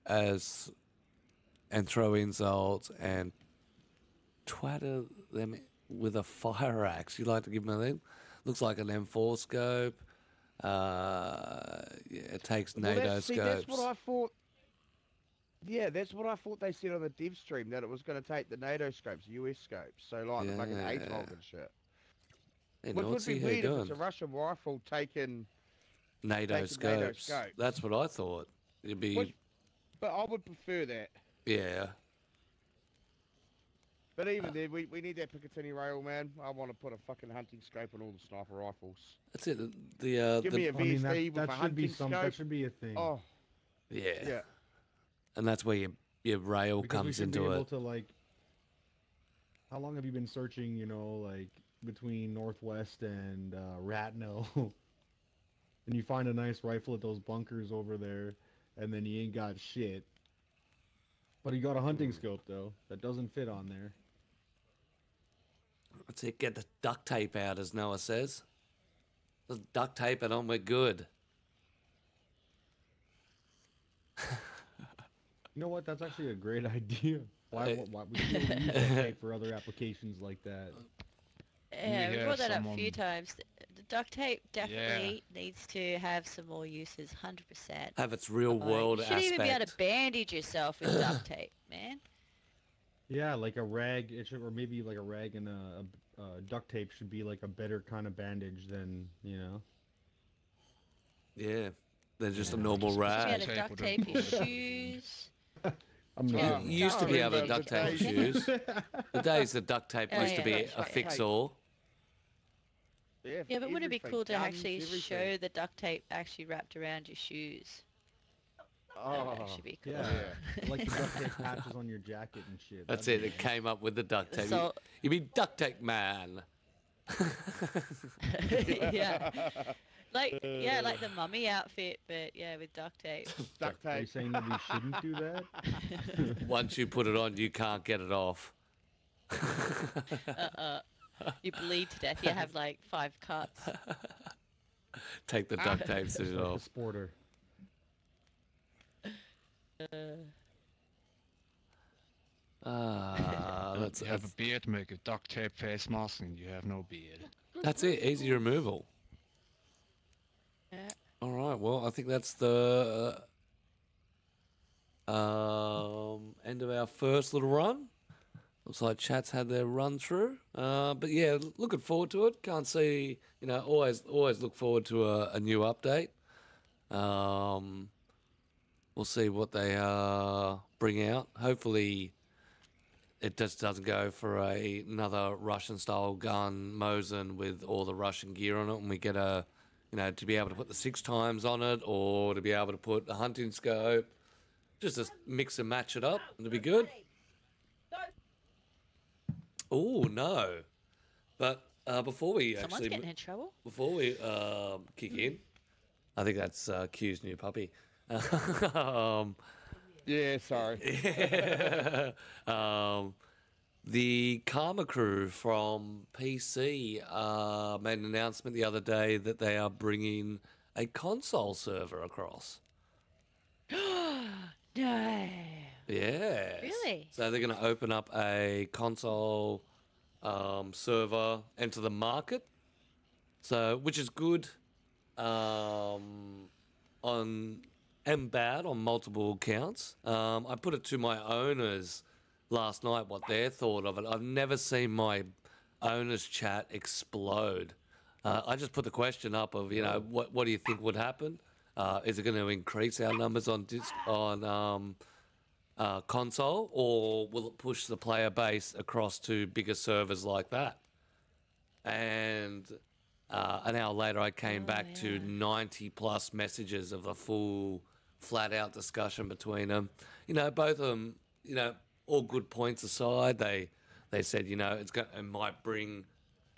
and throw insults and twatter them with a fire axe. You like to give them a thing? Looks like an M4 scope. Yeah, it takes NATO That's scopes. what I thought. Yeah, that's what I thought they said on the dev stream, that it was going to take the NATO scopes, US scopes, so like an Yeah. ATOG and shit. Hey, Which would Nazi, be how you weird if it's a doing? Russian rifle taking. NATO taking NATO scopes. scopes. That's what I thought. It'd be Which- But I would prefer that. yeah. But even then, we need that Picatinny rail, man. I want to put a fucking hunting scope on all the sniper rifles. That's it. The Give me a I mean, VSD with a that should be hunting scope. that should be a thing. Oh, yeah. yeah. And that's where your rail Because we comes should be into able it. to, like, how long have you been searching, like, between Northwest and Ratno? And you find a nice rifle at those bunkers over there, and then you ain't got shit. But you got a hunting scope, though, that doesn't fit on there. That's it. Get the duct tape out, as Noah says. Just duct tape it on. We're good. You know what? That's actually a great idea. Why Hey. we should be able to use that tape for other applications like that? Yeah, we hear brought that up a few someone- times. The duct tape definitely needs to have some more uses, 100%. Have its real Like, world you shouldn't even be able to aspect. bandage yourself with duct tape, man. Yeah, like a rag, or maybe like a rag and a duct tape should be like a better kind of bandage than. Yeah, they're just a Yeah, normal just- You had rag. to Tape duct would tape your have- shoes. I'm You, not. you used to be able to duct tape your days- shoes. The days that duct tape Oh, used to yeah, be that's a right. fix-all. Yeah, but wouldn't it be everything, cool to guns, actually everything. show the duct tape actually wrapped around your shoes? That Oh, would actually be cool. Yeah, like the duct tape patches on your jacket and shit. That's That'd it. be It came up with the duct tape. So- You mean duct tape man? Yeah. Like the mummy outfit, but yeah, with duct tape. duct Are you tape. saying that we shouldn't do that? Once you put it on, you can't get it off. You bleed to death. You have like 5 cuts. Take the duct tape suit Like a off. sporter. That's you have a beard, make a duct tape face mask, and you have no beard. that's it. Easy removal. Yeah. All right. Well, I think that's the end of our first little run. Looks like chat's had their run through. But yeah, looking forward to it. Can't see, always look forward to a new update. We'll see what they bring out. Hopefully, it just doesn't go for another Russian-style gun, Mosin, with all the Russian gear on it, and we get to be able to put the 6 times on it, or to be able to put a hunting scope, just to mix and match it up. It'll be good. Oh no! But before we Someone's actually getting in trouble. kick in, I think that's Q's new puppy. Yeah, sorry. The Karma Crew from PC made an announcement the other day that they are bringing a console server across. No. Yes. Really? So they're going to open up a console server into the market. So, which is good and bad on multiple counts. I put it to my owners last night what their thought of it. I've never seen my owners chat explode. I just put the question up of, what do you think would happen? Is it going to increase our numbers on console, or will it push the player base across to bigger servers like that? And an hour later, I came back to 90 plus messages of a full, flat out discussion between them. Both of them, all good points aside, they said, it might bring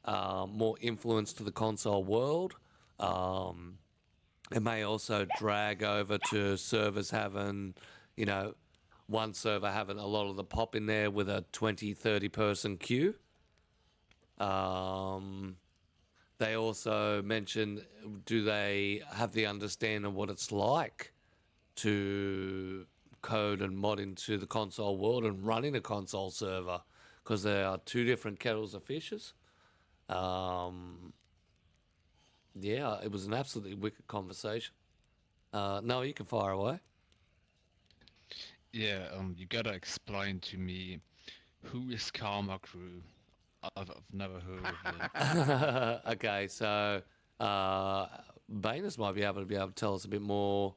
more influence to the console world. It may also drag over to servers having, one server having a lot of the pop in there with a 20, 30 person queue. They also mentioned, do they have the understanding of what it's like to code and mod into the console world and running a console server? Because there are 2 different kettles of fishes. Yeah, it was an absolutely wicked conversation. No, you can fire away. Yeah, you gotta explain to me who is Karma Crew. I've never heard of them. Okay, so Banus might be able to tell us a bit more.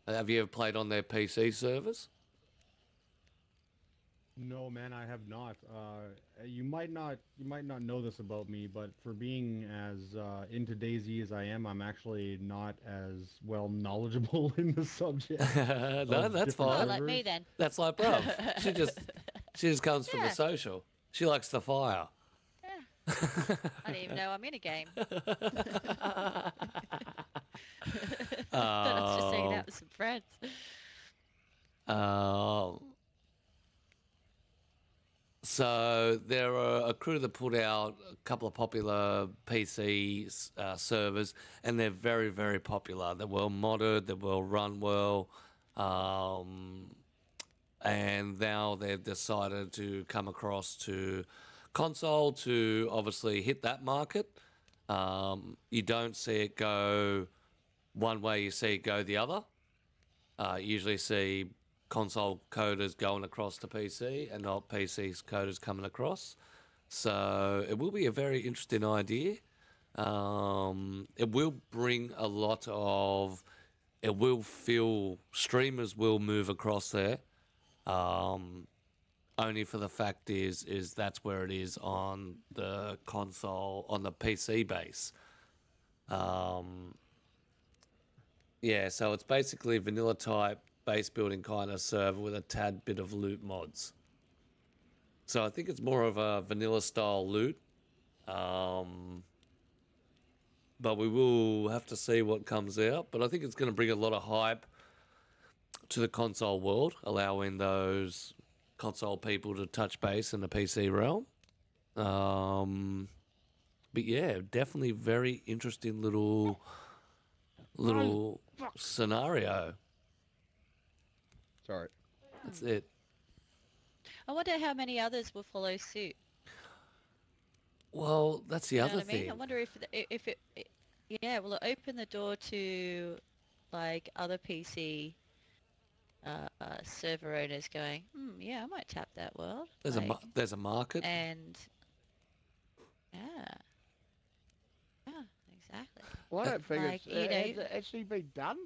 Have you ever played on their PC servers? No, man, I have not. You might not know this about me, but for being as into DayZ as I am, I'm actually not as well knowledgeable in the subject. No, of that's different fine. Oh, like me servers. then. That's like bruv. She just comes from the Yeah. social. She likes the fire. I don't even know I'm in a game. I was just hanging out with some friends. So there are a crew that put out a couple of popular PC servers, and they're very, very popular. They're well modded, they're well run well, and now they've decided to come across to console to obviously hit that market. You don't see it go one way, you see it go the other. You usually see console coders going across to PC and not PC coders coming across. So it will be a very interesting idea. It will bring a lot of. It will feel streamers will move across there. Only for the fact is that's where it is on the console, on the PC base. Yeah, so it's basically vanilla type base building kind of server with a tad bit of loot mods. So I think it's more of a vanilla style loot. But we will have to see what comes out. But I think it's going to bring a lot of hype to the console world, allowing those console people to touch base in the PC realm. But yeah, definitely very interesting little scenario. Sorry. That's it. I wonder how many others will follow suit. Well, that's the You know other what I mean? thing. I wonder if it yeah, will it open the door to like other PC server owners going, yeah, I might tap that world. There's a market. And yeah, exactly. Well, I don't think Like, it's you know- has it actually been done.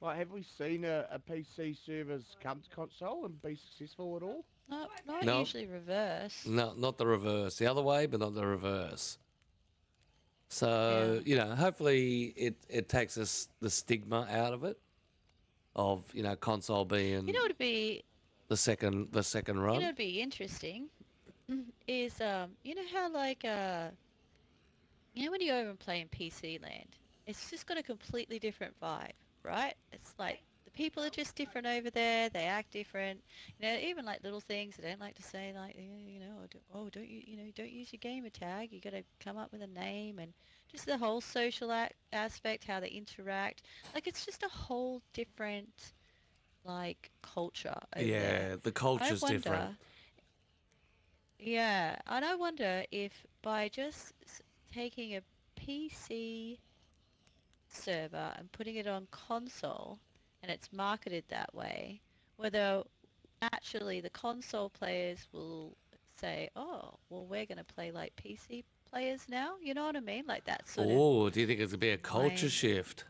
Like, have we seen a PC servers come to console and be successful at all? Not No. usually reverse. No, not the reverse. The other way, but not the reverse. So, Yeah. you know, hopefully it takes us the stigma out of it, of, you know, console being You know what'd be the second you run. know what'd be interesting is you know how like you know when you go over and play in PC land, it's just got a completely different vibe, right? It's like the people are just different over there. They act different. You know, even like little things. I don't like to say like, you know, don't don't use your gamer tag. You got to come up with a name and just the whole social aspect, how they interact. Like it's just a whole different like culture over there. Yeah, the culture's I different. wonder, yeah, and I wonder if by just taking a PC server and putting it on console and it's marketed that way, whether actually the console players will say, oh, well, we're going to play like PC players now. You know what I mean? Like that sort of, Oh, do you think it's going to be a culture mind. shift?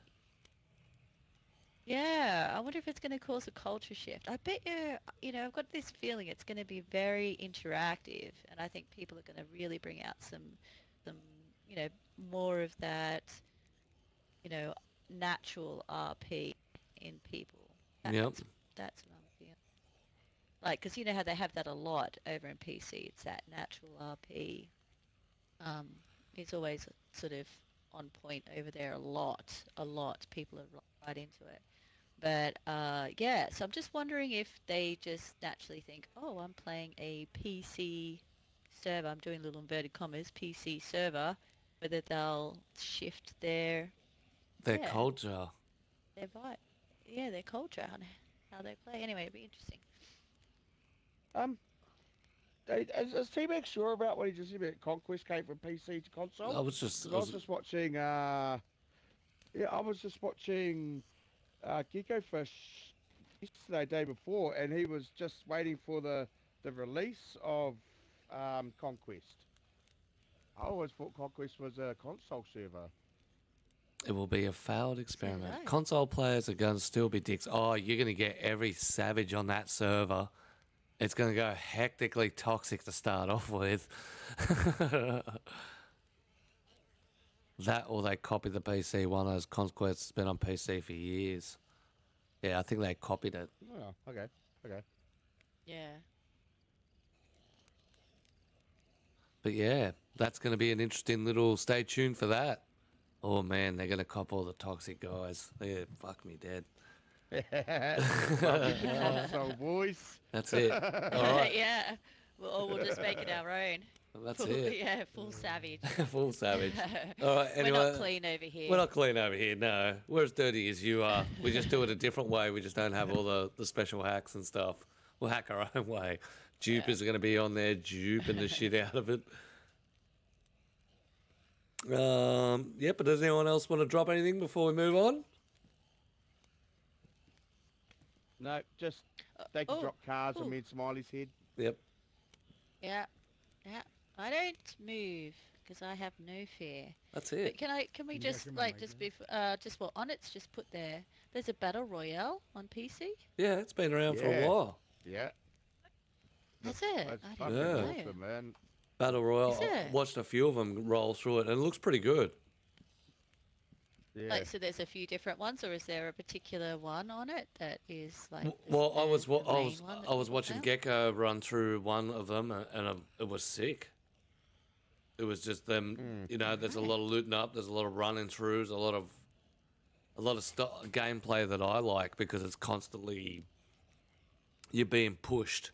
yeah, I wonder if it's going to cause a culture shift. I bet you know, I've got this feeling it's going to be very interactive, and I think people are going to really bring out some, you know, more of that, you know, natural RP in people. Yep. That's what I'm feeling. Like, because you know how they have that a lot over in PC. It's that natural RP. It's always sort of on point over there a lot. People are right into it. But yeah, so I'm just wondering if they just naturally think, oh, I'm playing a PC server. I'm doing little inverted commas, PC server, whether they'll shift their Their yeah. culture. their vibe, yeah, their culture and how they play. Anyway, it'd be interesting. Is T-Mac sure about what he just said about Conquest came from PC to console? I was just 'Cause I was just watching. I was just watching Gecko Fish yesterday, day before, and he was just waiting for the release of Conquest. I always thought Conquest was a console server. It will be a failed experiment. I. Console players are going to still be dicks. Oh, you're going to get every savage on that server. It's going to go hectically toxic to start off with. That or they copy the PC one as Conquest has been on PC for years. Yeah, I think they copied it. Oh, okay. Yeah. But yeah, that's going to be an interesting little stay tuned for that. Oh man, they're going to cop all the toxic guys. They fuck me dead. Console boys. That's it. All right, Yeah. We'll just make it our own. that's Full, it. yeah, full savage. Full savage. All right, anyway. We're not clean over here. We're not clean over here, no. We're as dirty as you are. We just do it a different way. We just don't have all the special hacks and stuff. We'll hack our own way. Dupers are going to be on there duping the shit out of it. Yeah, but does anyone else want to drop anything before we move on? No, just they can oh, drop cards oh. on me and Smiley's head. Yep. Yeah. I don't move because I have no fear. That's But it. can we Can you just guys hear my like mic just now? just what on it's just put there? There's a battle royale on PC. Yeah, it's been around for a Yeah. while. Yeah. That's it. That's I fucking didn't Yeah. know. awesome, man. Battle Royale. Is I it? watched a few of them roll through it, and it looks pretty good. Yeah. Like, so there's a few different ones, or is there a particular one on it that is like? Well, I was the I main was one that I was people watching found? Gecko run through one of them, and it was sick. It was just them. Mm. You know, there's a Right. lot of looting up. There's a lot of running throughs. A lot of gameplay that I like because it's constantly you're being pushed.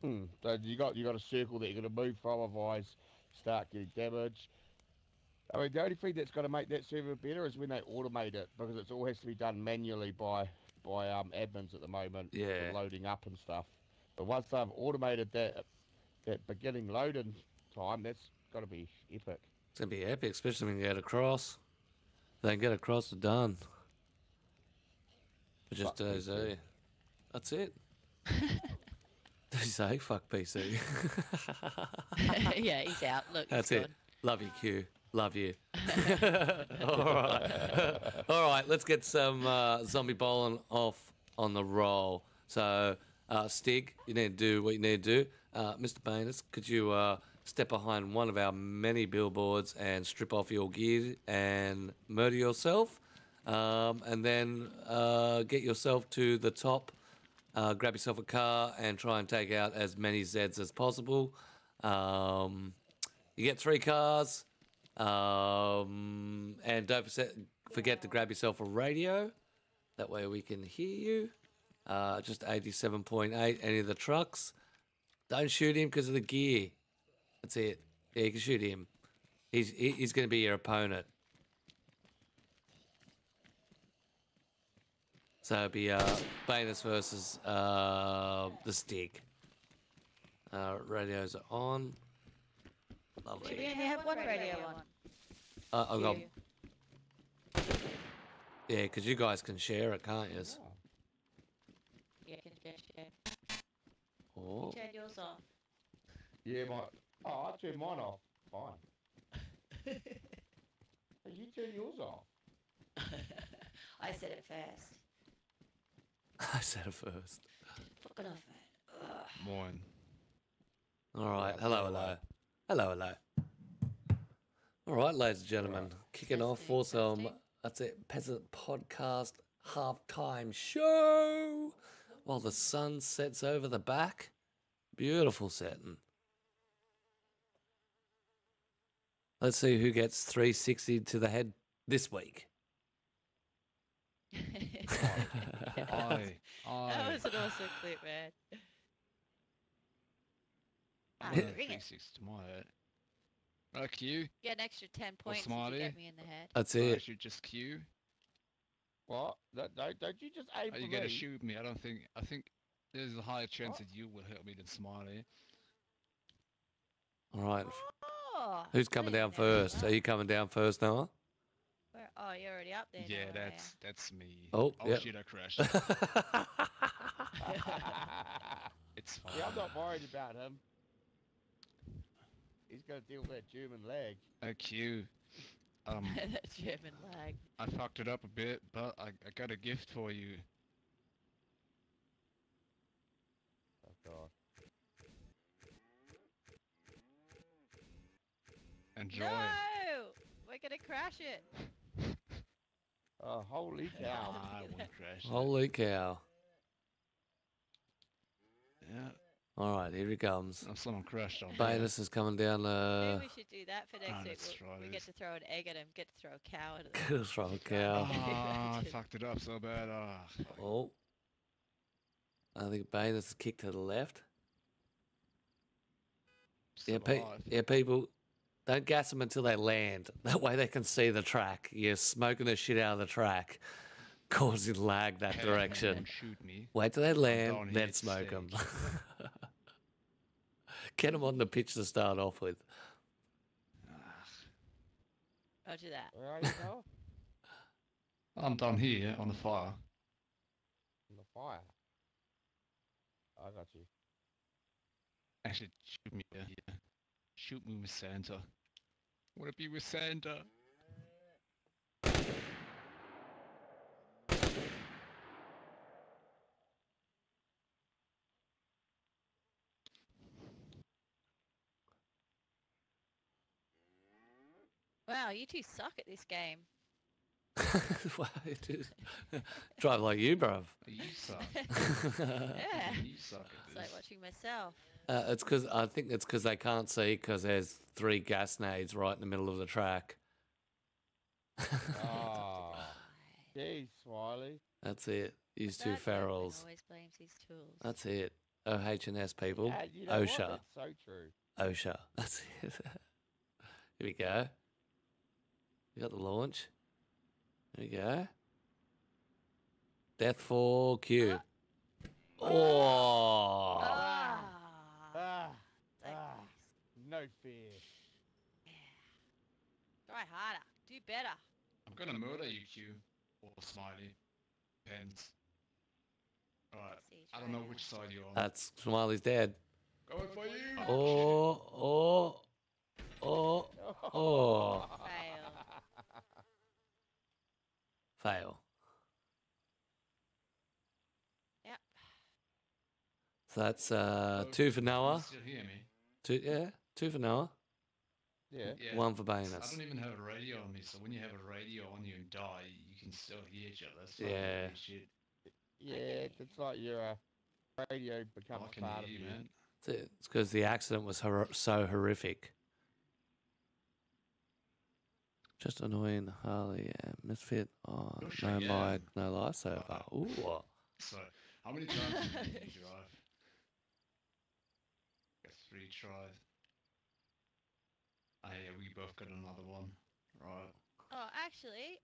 So you got a circle that you're gonna move from, otherwise start getting damaged. I mean, the only thing that's gonna make that server better is when they automate it, because it all has to be done manually by admins at the moment. Yeah. With loading up and stuff. But once they've automated that beginning loading time, that's gotta be epic. It's gonna be epic, especially when you get across. They get across, they're done. But just Fuck PC. DayZ. That's it. DayZ, fuck PC. Yeah, he's out. Look, That's he's it. Love you, Q. Love you. All right. All right, let's get some zombie bowling off on the roll. So, Stig, you need to do what you need to do. Mr. Banus, could you step behind one of our many billboards and strip off your gear and murder yourself? And then get yourself to the top, grab yourself a car, and try and take out as many Zeds as possible. You get 3 cars. And don't forget to grab yourself a radio. That way we can hear you. Just 87.8, any of the trucks. Don't shoot him because of the gear. That's it. Yeah, you can shoot him. He's going to be your opponent. So it'll be Banus versus the Stig. Radios are on. Lovely. We only have one radio on. I've got, You. yeah, because you guys can share it, can't you? Yeah, can just share. Oh. Turn yours off. Yeah, I turned mine off. Fine. Hey, you turn yours off. I said it first. I said it first. Fuck it off, man. Ugh. Moin. All right. Yeah, Hello, all hello. right. Hello, hello. All right, ladies and gentlemen. Kicking off for some, Testing. that's it, Peasant Podcast halftime show while the sun sets over the back. Beautiful setting. Let's see who gets 360 to the head this week. Aye. That was an awesome clip, man. Ah, I'm bring it. 360 to my head. Q. Get an extra 10 points if you Smiley. get me in the head. That's I it. should just Q. What? Don't you just aim Oh, for you me? gotta shoot me. I think there's a higher chance that you will hit me than Smiley. All right. Oh, Who's coming down first? Are you coming down first, Noah? Oh, you're already up there. Yeah, now, are that's me. Oh, yep. Shit, I crashed. It's fine. Yeah, I'm not worried about him. He's gonna deal with that German lag. Q. that German lag. I fucked it up a bit, but I got a gift for you. Oh god. Enjoy. No! We're gonna crash it. Oh, holy cow. I won't crash. it. Holy cow. Yeah. All right, here he comes. Oh, someone crashed on me. Banus is coming down. Maybe we should do that for next week. let's try We get this. to throw an egg at him, get to throw a cow at him. Throw a cow. Ah, I fucked it up so bad. Oh. I think Banus is kicked to the left. Yeah, Survived. people, don't gas them until they land. That way they can see the track. You're smoking the shit out of the track, causing lag that Hey, direction. don't shoot me. Wait till they land, down here then at smoke them. stake. Get them on the pitch to start off with. Roger that. Where are you now? I'm down here on the fire. On the fire. I got you. Actually, shoot me. Yeah. Shoot me with Santa. Wanna be with Santa? Wow, you two suck at this game. Wow, dude. Drive like you, bruv. You suck. Yeah. You suck at It's this. like watching myself. It's because I think it's because they can't see because there's 3 gas nades right in the middle of the track. Oh, jeez, Smiley. That's it. Use Bad 2 workman ferals. always blames his tools. That's it. OH&S people. Yeah, you know what? OSHA. That's so true. OSHA. That's it. Here we go. You got the launch. There we go. Death for Q. Oh. Ah. Ah, Like, ah, no fear. try harder. Do better. I'm gonna murder you, Q. Or Smiley. Depends. Alright. See each I don't know other. which side you're on. That's Smiley's dead. Going for you! Oh. Fail. Fail. Yep. So that's Oh, 2 for you Noah. still hear me? 2 for Noah. Yeah. Yeah. 1 for I Banus. don't even have a radio on me, so when you have a radio on you and die, you can still hear each other. That's fucking Yeah. weird shit. Yeah, it's like your radio becomes I can part of hear you. you, man. It's because the accident was so horrific. Just annoying Harley and Misfit. Oh, Oh, no shit, yeah. mic, no lifesaver. Ooh. So, how many times did you drive? Got 3 tries. Ah, yeah, we both got another one. Right. Oh, actually,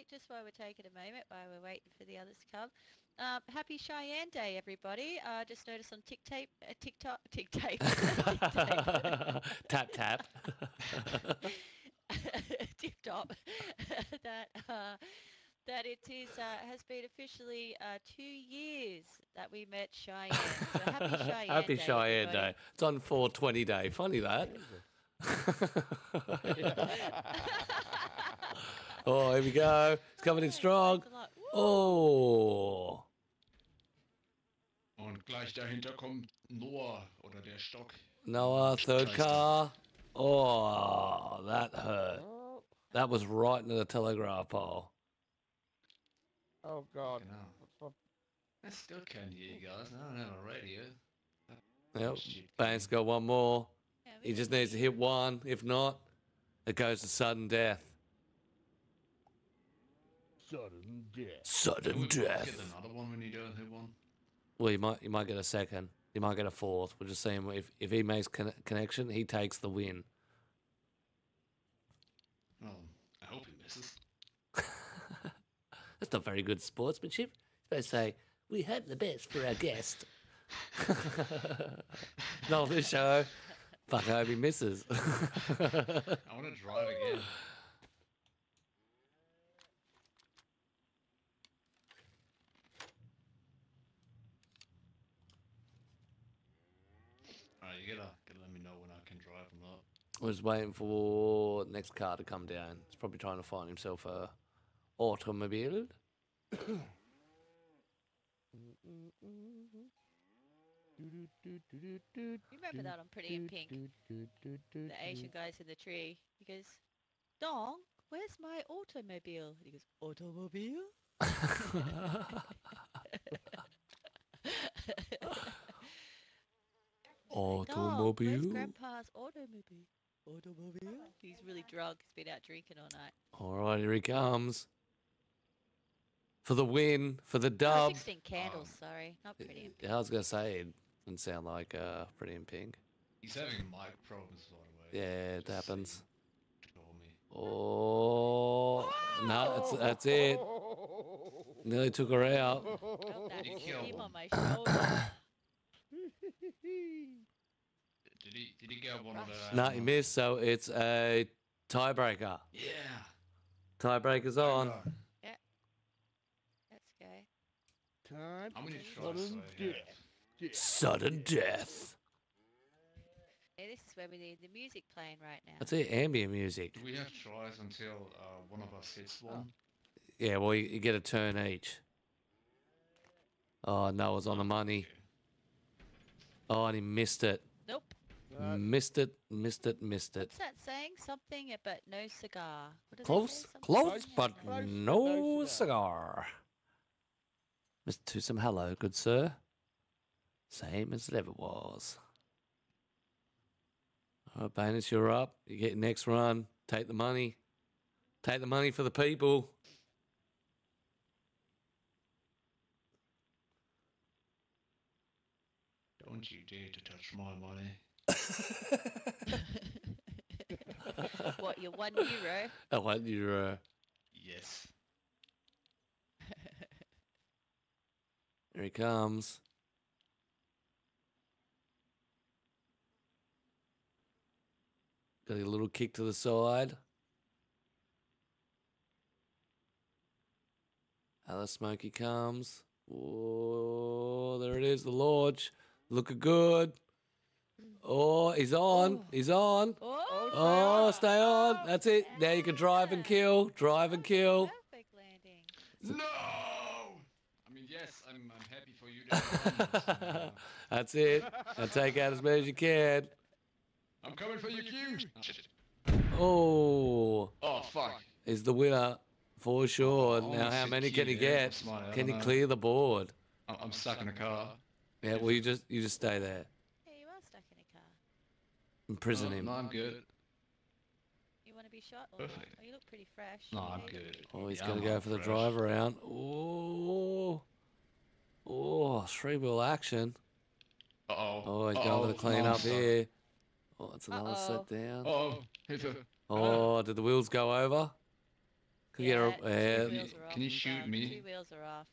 just while we're taking a moment, while we're waiting for the others to come, happy Cheyenne Day, everybody. Just noticed on TikTok, Tap tap. TikTok, that it is has been officially 2 years that we met Cheyenne. So happy Cheyenne Happy Day, Cheyenne everybody. Day. It's on 420 Day. Funny that. Oh, here we go. It's coming in strong. Thanks a lot. Woo! Oh. Und gleich dahinter kommt Noah oder der Stock. Noah, third Scheiße. car. Oh, that hurt. Oh, That was right into the telegraph pole. oh God. Genau. What- I still can't hear you guys. I don't have a radio. Yep. Shit. Bane's got one more. Yeah, He just needs to hit 1. If not, it goes to sudden death. Sudden death. Sudden Can we both death. get another one when you don't hit one? Well, you might get a second. You might get a 4th. We'll just see him. If he makes connection, he takes the win. Well, I hope he misses. That's not very good sportsmanship. You're supposed to say, we hope the best for our guest. Not on this show. Fuck, I hope he misses. I want to drive again. Alright, you gotta let me know when I can drive or not. We're just waiting for next car to come down. He's probably trying to find himself a automobile. You remember that on Pretty in Pink? The Asian guy's in the tree. He goes, Dong, where's my automobile? And he goes, automobile? Dong, where's Automobile. Grandpa's automobile? Automobile? He's really drunk. He's been out drinking all night. All right, here he comes. For the win, for the Oh, dub. 16 candles, sorry. Not Pretty in Pink. Yeah, I was going to say, it didn't sound like Pretty in Pink. He's having mic problems, by the way. Yeah, it Just happens. saying. Told me. Oh, no, that's it. Nearly took her out. Felt that You killed steam him. on my shoulder. Did he get one of the? No, he missed, so it's a tiebreaker. Yeah. Tiebreaker's on. Let's go. Time How many for tries sudden do I have? death. Sudden death. this is where we need the music playing right now. That's it, ambient music. Do we have tries until one of us hits one? Yeah, well, you get a turn each. Oh, Noah's on the money. Okay. Oh, and he missed it. Nope. Missed it, missed it, missed it. What's that saying? Something but no cigar. What do they Close, say? Something close, like but that. Close, but no no cigar. Mr. Twosome, hello, good sir. Same as it ever was. All right, Banus, you're up. You get your next run. Take the money. Take the money for the people. Don't you dare to touch my money. What, your €1? I want your. Yes. Here he comes. Got a little kick to the side. How the smoky comes. Oh, there it is, the launch. Looking good. Oh, he's on. Oh. He's on. Oh, Oh, stay on. That's it. Now you can drive and kill. Drive and kill. perfect landing. No! I mean, yes, I'm happy for you to That's it. Now take out as many as you can. I'm coming for you, Q! Oh, Oh, fuck. is the winner for sure. Oh, Now, how almost many a can he key there get? for Smiley, I Can he don't know. clear the board? I'm stuck in a car. Yeah, well, you just stay there. Hey, you are stuck in a car. Imprison him. No, I'm good. You want to be shot? Or Perfect. Oh, you look pretty fresh. No, I'm Hey. good. Oh, he's Yeah, going I'm to go hot for the fresh. drive around. Oh, oh, three-wheel action. Uh-oh. Oh, he's going for the clean up here. Oh, it's another Uh-oh. set down. Uh-oh. Hit her. Oh, did the wheels go over? Could Yeah, get a, two yeah, wheels are Can you off. shoot me? Two wheels are off.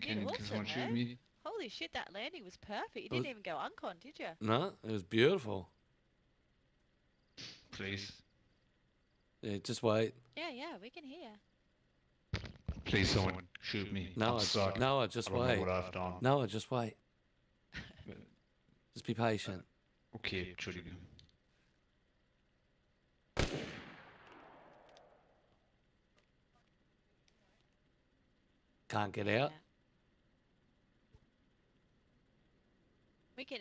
Can awesome, someone eh? shoot me? Holy shit, that landing was perfect. You didn't even go uncon, did you? no, it was beautiful. Please. Yeah, just wait. Yeah, we can hear. Please, someone shoot me. No, I'm stuck. no, just I don't wait. know what I've done. No, just wait. Just be patient. Okay, Entschuldigung. Can't get out. Yeah.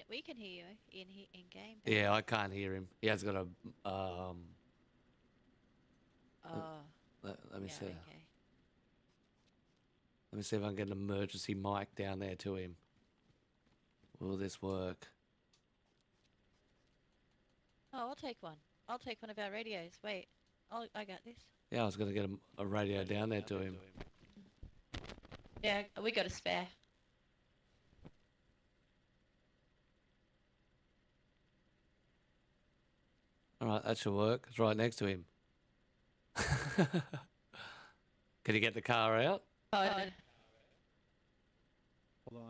We can hear you in game. Yeah, I can't hear him. He has got a Oh, let me yeah, see. okay. Let me see if I can get an emergency mic down there to him. Will this work? Oh, I'll take one. I'll take one of our radios. Wait, I got this. Yeah, I was going to get a radio down there to him. Yeah, we got a spare. All right, that should work. It's right next to him. Can you get the car out? Oh, Hold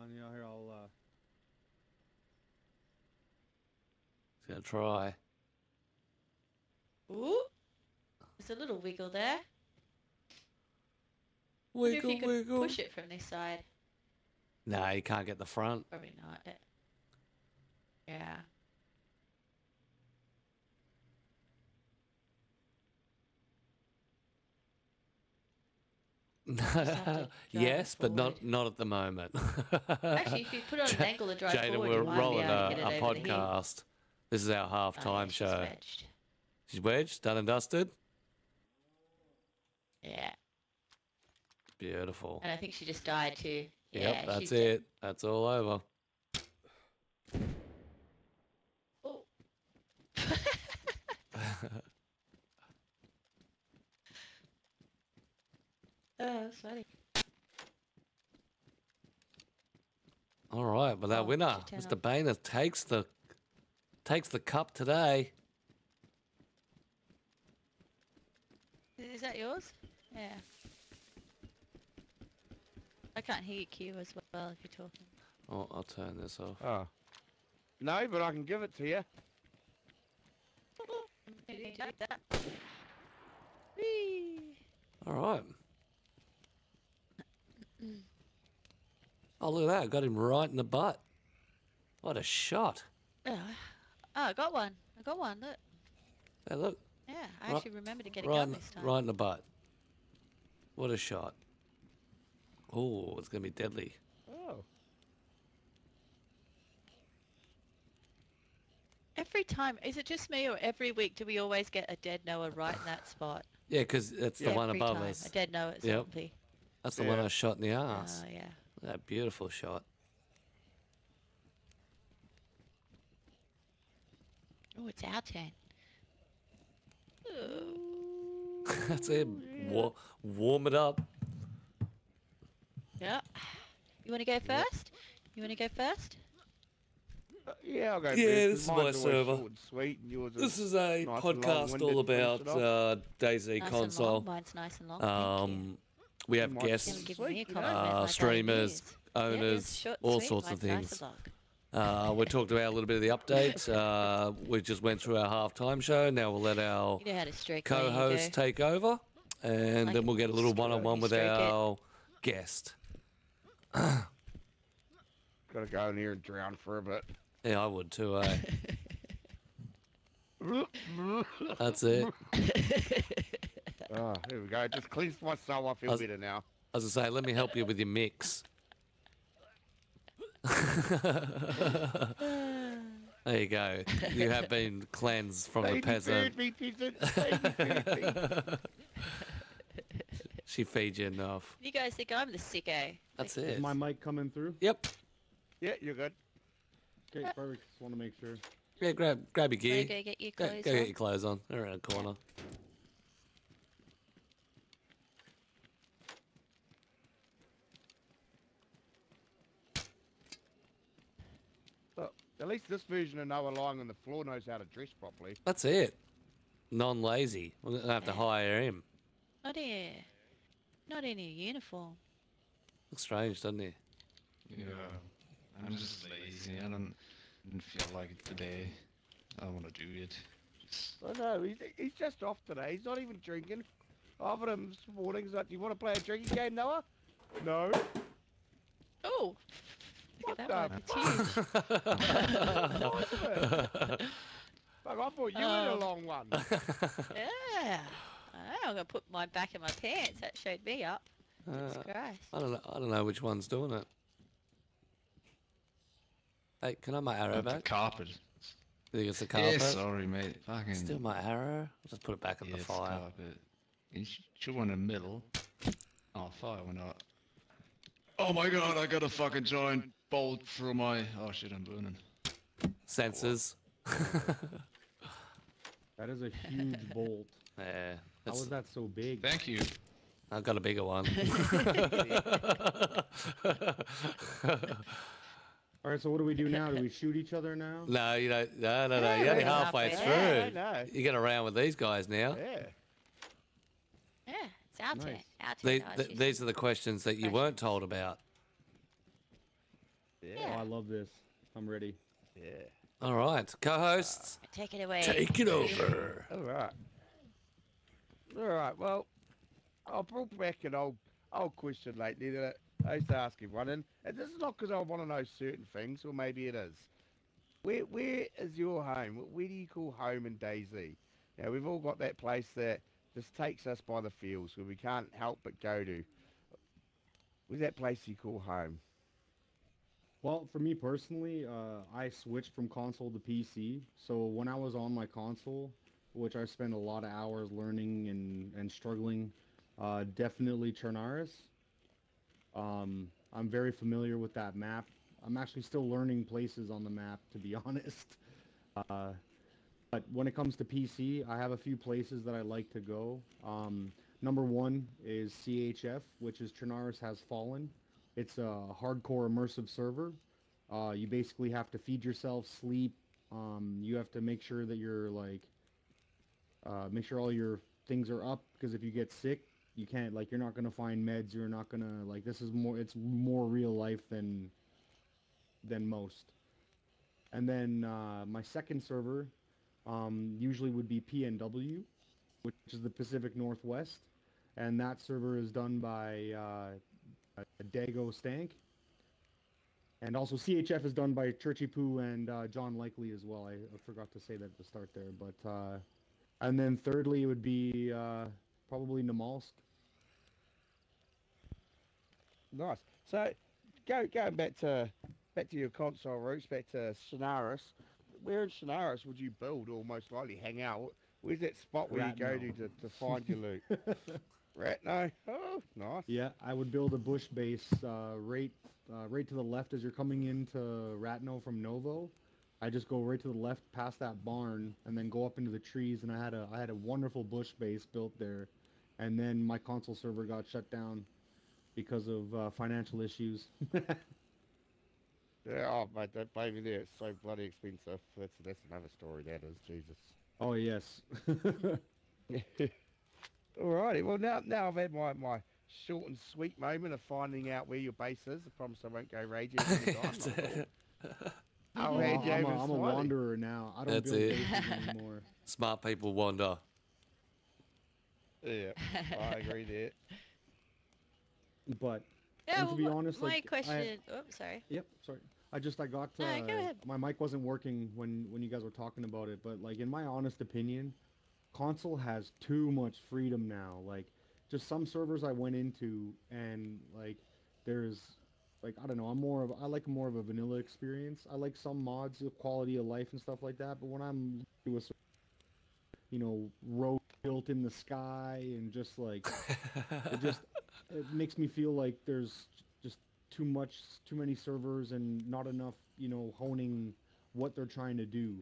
on, you know, here I'll. He's going to try. Ooh, there's a little wiggle there. Wonder if Wiggle, you could wiggle. push it from this side. No, you can't get the front. Probably not. Yeah. have to Yes, drive but not at the moment. Actually, if you put it on an angle to drive Jaden, forward, we're you might be rolling able to get a it over the hill. podcast. This is our Oh, yeah, halftime she's show. wedged. She's wedged, done and dusted. Yeah. Beautiful. And I think she just died too. Yep, Yeah, that's she's it. That's all over. Oh. Oh, that's funny. All right, well, our Oh, winner, should turn Mr. off. Banus, takes the cup today. Is that yours? Yeah. I can't hear you, Q, as well if you're talking. Oh, I'll turn this off. Oh. No, but I can give it to you. Maybe do that. Whee! All right. Oh, look at that. I got him right in the butt. What a shot. Oh, I got one. I got one. Look. Hey, look. Yeah, I Right- actually remembered to get a Right gun in, this time. right in the butt. What a shot. Oh, it's going to be deadly. Oh. Every time, is it just me or every week do we always get a dead Noah right in that spot? Yeah, because that's the Yeah. one Every above time. us. A dead Noah Yep. zombie. That's the one Yeah. I shot in the ass. Oh, yeah. That beautiful shot. Oh, it's our turn. Ooh. That's it. Warm it up. Yeah. You want to go first? You want to go first? Yeah, I'll go. Yeah, first, 'cause this is my mine's always server. short and sweet, and yours This is is a nice and podcast long-winded all to finish about it DayZ Nice and console. long. Mine's nice and long. Thank you. We have Mine's Gonna guests, give Sweet, me a you know. compliment like streamers, ideas. Yeah, owners, it's short and all sweet. sorts of Mine's nice things. and long. We talked about a little bit of the updates. We just went through our halftime show. Now we'll let our You know how to stroke when you co-host go. take over, and Like then we'll get a little stroke, one-on-one you with stroke it. our guest. Gotta go in here and drown for a bit. Yeah, I would too, eh? That's it. Oh, here we go. Just cleansed my soul. I feel was- better now. As I say, let me help you with your mix. There you go. You have been cleansed from the Baby peasant. food me, peasant. Baby food me. She feeds you enough. You guys think I'm the sicko? That's Is it. my mic coming through? Yep. Yeah, you're good. Okay, perfect. Just want to make sure. Yeah, grab your Wanna gear. go get your Go, clothes go on? get your clothes on. They're around the corner. Look, at least this version of Noah lying on the floor knows how to dress properly. That's it. Non-lazy. We're gonna have to Yeah. hire him. Not in a uniform. Looks strange, doesn't he? Yeah. I'm just lazy. Didn't feel like it today. I don't want to do it. Just, I know, he's just off today. He's not even drinking. I offered him this morning, he's like, do you want to play a drinking game, Noah? No. Oh, look What at that one. the It's huge. Nice of it. Fuck, I thought you had a long one. Yeah. I'm gonna put mine back in my pants. That showed me up. Jesus Christ. I don't know which one's doing it. Hey, can I have my arrow the back? carpet. You think it's the Yeah, carpet? sorry, mate. Fucking. Still my arrow? I'll just put it back in the yes, fire. carpet. You should want in the middle. Oh, fire went out. Oh my god, I got a fucking giant bolt through my. Oh shit, I'm burning. Sensors. That is a huge bolt. Yeah. How it's- is that so big? Thank you. I've got a bigger one. All right, so what do we do now? Do we shoot each other now? No, you don't. No. Yeah, You're only we're halfway halfway through. there. Yeah, I know. You get around with these guys now. Yeah. Yeah, it's our turn. Nice. Our turn. These are the questions that you weren't told about. Yeah. Oh, I love this. I'm ready. Yeah. All right, co-hosts, Take it away. take it over. All right. All right. Well, I brought back an old question lately that I used to ask everyone, and this is not because I want to know certain things, or maybe it is. Where is your home? Where do you call home in DayZ? Now we've all got that place that just takes us by the feels, where we can't help but go to. Where's that place you call home? Well, for me personally, I switched from console to PC. So when I was on my console, which I spent a lot of hours learning and struggling, definitely Chernaris. I'm very familiar with that map. I'm actually still learning places on the map, to be honest. But when it comes to PC, I have a few places that I like to go. Number one is CHF, which is Chernaris Has Fallen. It's a hardcore immersive server. You basically have to feed yourself, sleep. You have to make sure that you're make sure all your things are up, because if you get sick, you can't, you're not gonna find meds. You're not gonna, this is more, it's more real life than most. And then my second server usually would be PNW, which is the Pacific Northwest, and that server is done by Dago Stank. And also CHF is done by Churchy Poo and John Likely as well. I forgot to say that at the start there. But and then thirdly it would be probably Namalsk. Nice. So, going back to your console roots, back to Shanaris. Where in Shanaris would you build or most likely hang out? Where's that spot where you go Ratno. to find your loot? Ratno. Oh, nice. Yeah, I would build a bush base right to the left as you're coming into Ratno from Novo. I just go right to the left past that barn and then go up into the trees, and I had a wonderful bush base built there, and then my console server got shut down because of financial issues. Yeah, oh mate, that baby there, it's so bloody expensive. That's another story. That is Jesus. Oh yes. Alrighty, well now I've had my short and sweet moment of finding out where your base is. I promise I won't go raging every time. I'll Well, hand you over to I'm a Smiley. wanderer now. I don't That's build it. bases anymore. Smart people wander. Yeah, I agree there. But Yeah, and to be well, honest, my like question. Oh, sorry. yep, sorry. I got No, go ahead. my mic wasn't working when you guys were talking about it, but like in my honest opinion, console has too much freedom now. Like just some servers I went into and like there's like I don't know, I like more of a vanilla experience. I like some mods of quality of life and stuff like that, but when I'm to a road built in the sky and just like it just it makes me feel like there's just too many servers and not enough, honing what they're trying to do.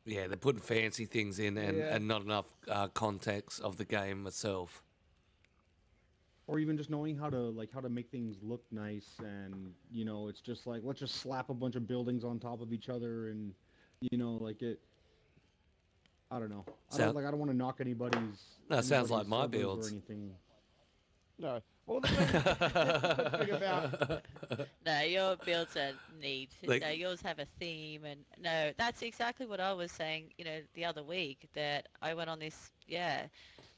Yeah, they're putting fancy things in Yeah. and not enough context of the game itself. Or even just knowing how to make things look nice, and it's just like let's just slap a bunch of buildings on top of each other, and like it. I don't know. I don't want to knock No, sounds like my servers builds. or anything. No. Well, that's the thing about No, your builds are neat. Like- No, yours have a theme, and no, that's exactly what I was saying. The other week that I went on this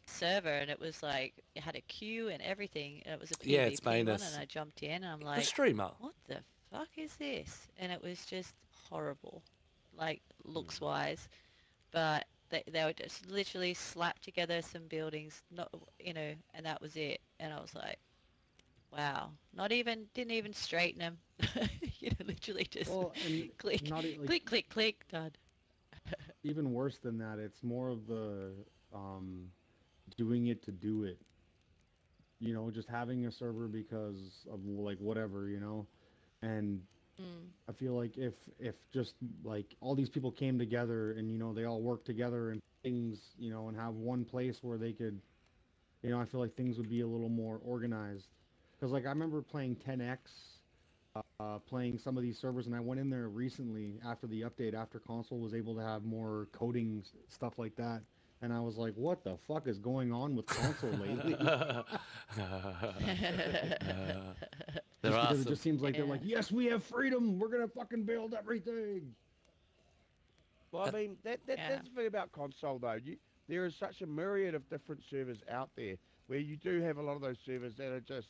server, and it was like it had a queue and everything, and it was a PvP Yeah, it's one, Banus. and I jumped in, and I'm The like, streamer. what the fuck is this? And it was just horrible, like looks wise, but they were just literally slapped together some buildings, not and that was it. And I was like, wow, didn't even straighten them. Literally just Well, and click, not like click, click, click, done. even worse than that, it's more of the doing it to do it. Just having a server because of like whatever, and Mm. I feel like if just like all these people came together and they all work together and things, and have one place where they could, I feel like things would be a little more organized. Because like I remember playing 10X, playing some of these servers, and I went in there recently after the update, after console was able to have more coding stuff like that. And I was like, what the fuck is going on with console lately? There are Because it some, just seems like they're Yeah. like, yes, we have freedom. We're gonna fucking build everything. Well, I mean, that's the thing about console, though. There is such a myriad of different servers out there where you do have a lot of those servers that are just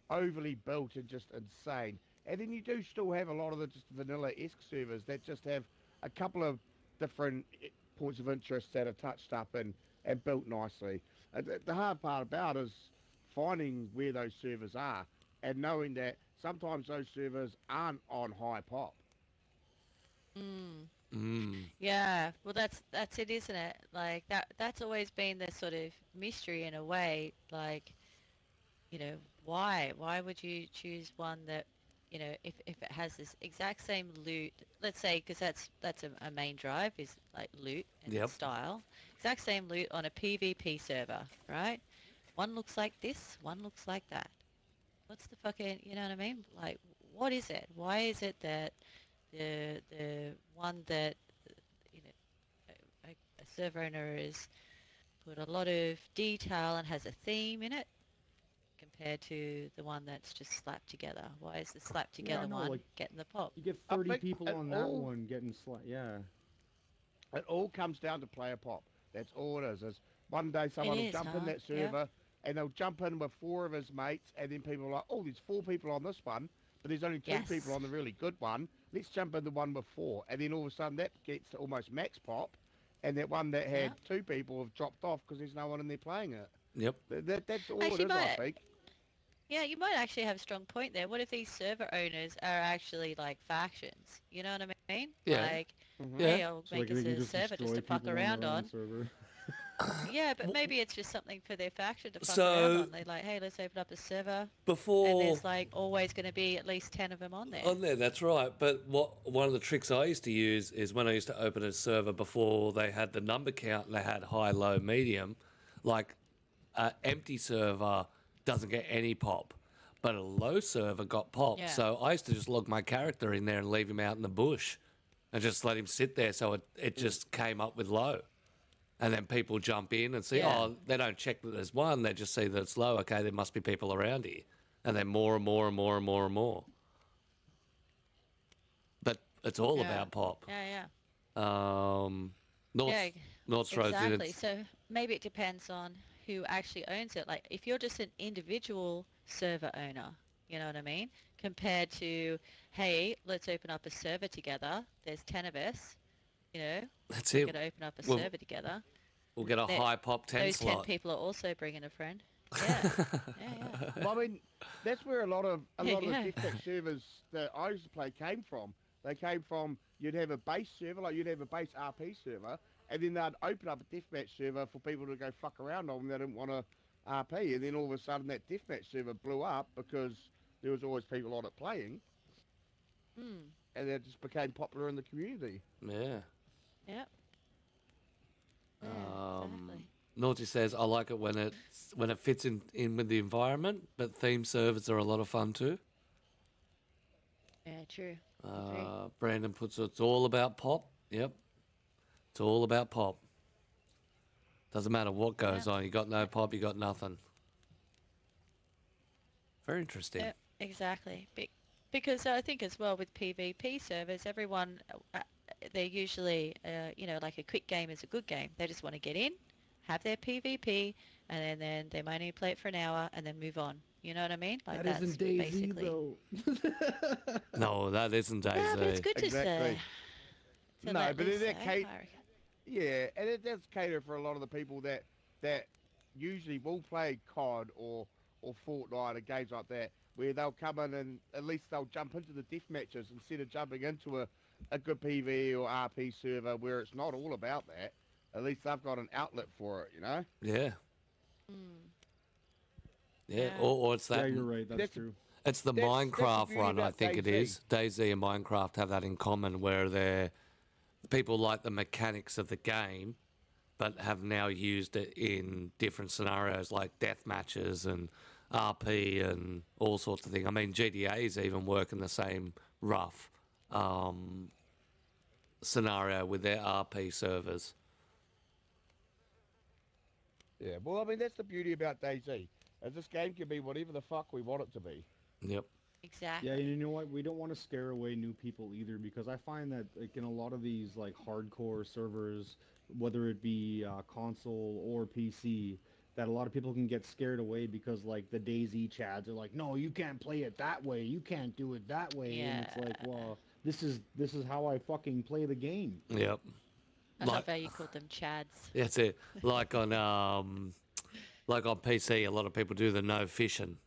overly built and just insane. And then you do still have a lot of the just vanilla-esque servers that just have a couple of different points of interest that are touched up and built nicely. The hard part about is finding where those servers are and knowing that sometimes those servers aren't on high pop. Yeah, well, that's it, isn't it? Like that's always been the sort of mystery in a way. Like, why would you choose one that, if it has this exact same loot, let's say, because that's a main drive is like loot and Yep. style, exact same loot on a PvP server, right? One looks like this, one looks like that. What's the fucking, you know what I mean? Like, what is it? Why is it that the one that a server owner has put a lot of detail and has a theme in it compared to the one that's just slapped together? Why is the slapped together no, one like- getting the pop? You get I 30 think people it on that all- one getting yeah. It all comes down to player pop. That's all it is one day someone will is, jump in huh? that Yeah. server and they'll jump in with 4 of his mates, and then people are like, oh, there's 4 people on this one. but there's only two Yes. people on the really good one. Let's jump in the one with 4, and then all of a sudden that gets to almost max pop, and that one that had 2 people have dropped off because there's no one in there playing it. Yep. That's all Actually, it is, I think. Yeah, you might actually have a strong point there. What if these server owners are actually like factions? You know what I mean? Yeah. Like, Mhm. Yeah. hey, I'll So, make like, they can us a just server just destroy to fuck people around their own on. server. Yeah, but maybe it's just something for their faction to fuck So- around on. They're like, hey, let's open up a server, and Before there's like always going to be at least 10 of them on there. on there, that's right. But one of the tricks I used to use is when I used to open a server before they had the number count and they had high, low, medium. Like, an empty server doesn't get any pop, but a low server got pop. Yeah. So I used to just log my character in there and leave him out in the bush, and just let him sit there. So it just came up with low. And then people jump in and see, Yeah. oh, they don't check that there's one. They just see that it's low. Okay, there must be people around here. And then more and more and more and more and more. But it's all Yeah. about pop. Yeah, North, yeah. North Strode's in Exactly. it. So maybe it depends on who actually owns it. Like, if you're just an individual server owner, you know what I mean? Compared to, hey, let's open up a server together. There's 10 of us, you know, That's we're it. going to open up a Well, server together. We'll get a That- high pop 10 Those 10 slot. people are also bringing a friend. Yeah, yeah. Well, I mean, that's where a lot of the Yeah. deathmatch servers that I used to play came from. They came from, you'd have a base server, like you'd have a base RP server, and then they'd open up a deathmatch server for people to go fuck around on when they didn't want to RP, and then all of a sudden that deathmatch server blew up because there was always people on it playing, Hmm. and it just became popular in the community. Yeah. Yep. Yeah, exactly. Naughty says, I like it when it fits in with the environment, but theme servers are a lot of fun too. Yeah, true. Brandon puts it's all about pop. Yep. It's all about pop. Doesn't matter what goes on. You got no pop, you got nothing. Very interesting. Yep, exactly. Because I think as well with PvP servers, everyone, they're usually, like a quick game is a good game. They just want to get in, have their PvP, and then they might only play it for an hour and then move on. You know what I mean? Like That isn't that's DayZ basically. though. No, that isn't Yeah, but it's DayZ. good to Exactly. to No, let but in loose, that though, case- I reckon. Yeah, and it does cater for a lot of the people that usually will play COD or Fortnite or games like that, where they'll come in and at least they'll jump into the death matches instead of jumping into a good PV or RP server where it's not all about that. At least they've got an outlet for it, you know? Yeah. Mm. Yeah. Yeah. Or it's Yeah, that. you're right. That's That's- true. It's the That's the Minecraft beauty one, I about think it DayZ. is. DayZ and Minecraft have that in common, where they're people like the mechanics of the game, but have now used it in different scenarios like death matches and RP and all sorts of things. I mean, GTA's even work in the same rough scenario with their RP servers. Yeah, well, I mean, that's the beauty about DayZ. As this game can be whatever the fuck we want it to be. Yep. Exactly. Yeah, and you know what? We don't want to scare away new people either, because I find that like in a lot of these like hardcore servers, whether it be console or PC, that a lot of people can get scared away because like the DayZ chads are like, no, you can't play it that way, you can't do it that way, and it's like, Yeah. well, this is how I fucking play the game. Yep. I Like- love how you called them chads. That's it. Like on PC, a lot of people do the no fishing.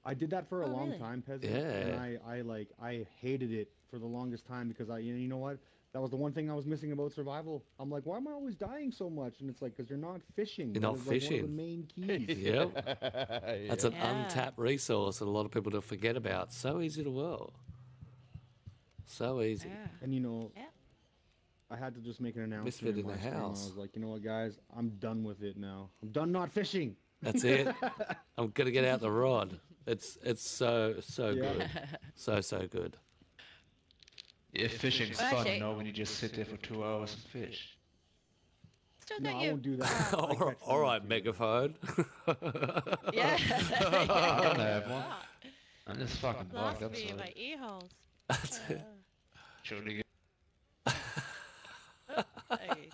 I did that for a Oh, long really? time, Peasant, Yeah. and I hated it for the longest time because you know what? That was the one thing I was missing about survival. I'm like, why am I always dying so much? And it's like, because you're not fishing. You're That not is, like, one of fishing. the main keys. Yep. That's an Yeah. untapped resource that a lot of people don't forget about. So easy to work. So easy. Yeah. And you know, Yeah. I had to just make an announcement Misfit in my the stream. I house. was like, you know what, guys? I'm done with it now. I'm done not fishing. That's it. I'm gonna get out the rod. It's so Yeah. good. So good. Yeah, fishing's Well, fun, actually- you know, when you just sit there for 2 hours and fish. Still No, got I you. won't do that. I all catch all right, them too. megaphone. Yeah. I don't have one. I'm just fucking Blast bugged, me in that's my all. ear holes. That's it. Surely Okay,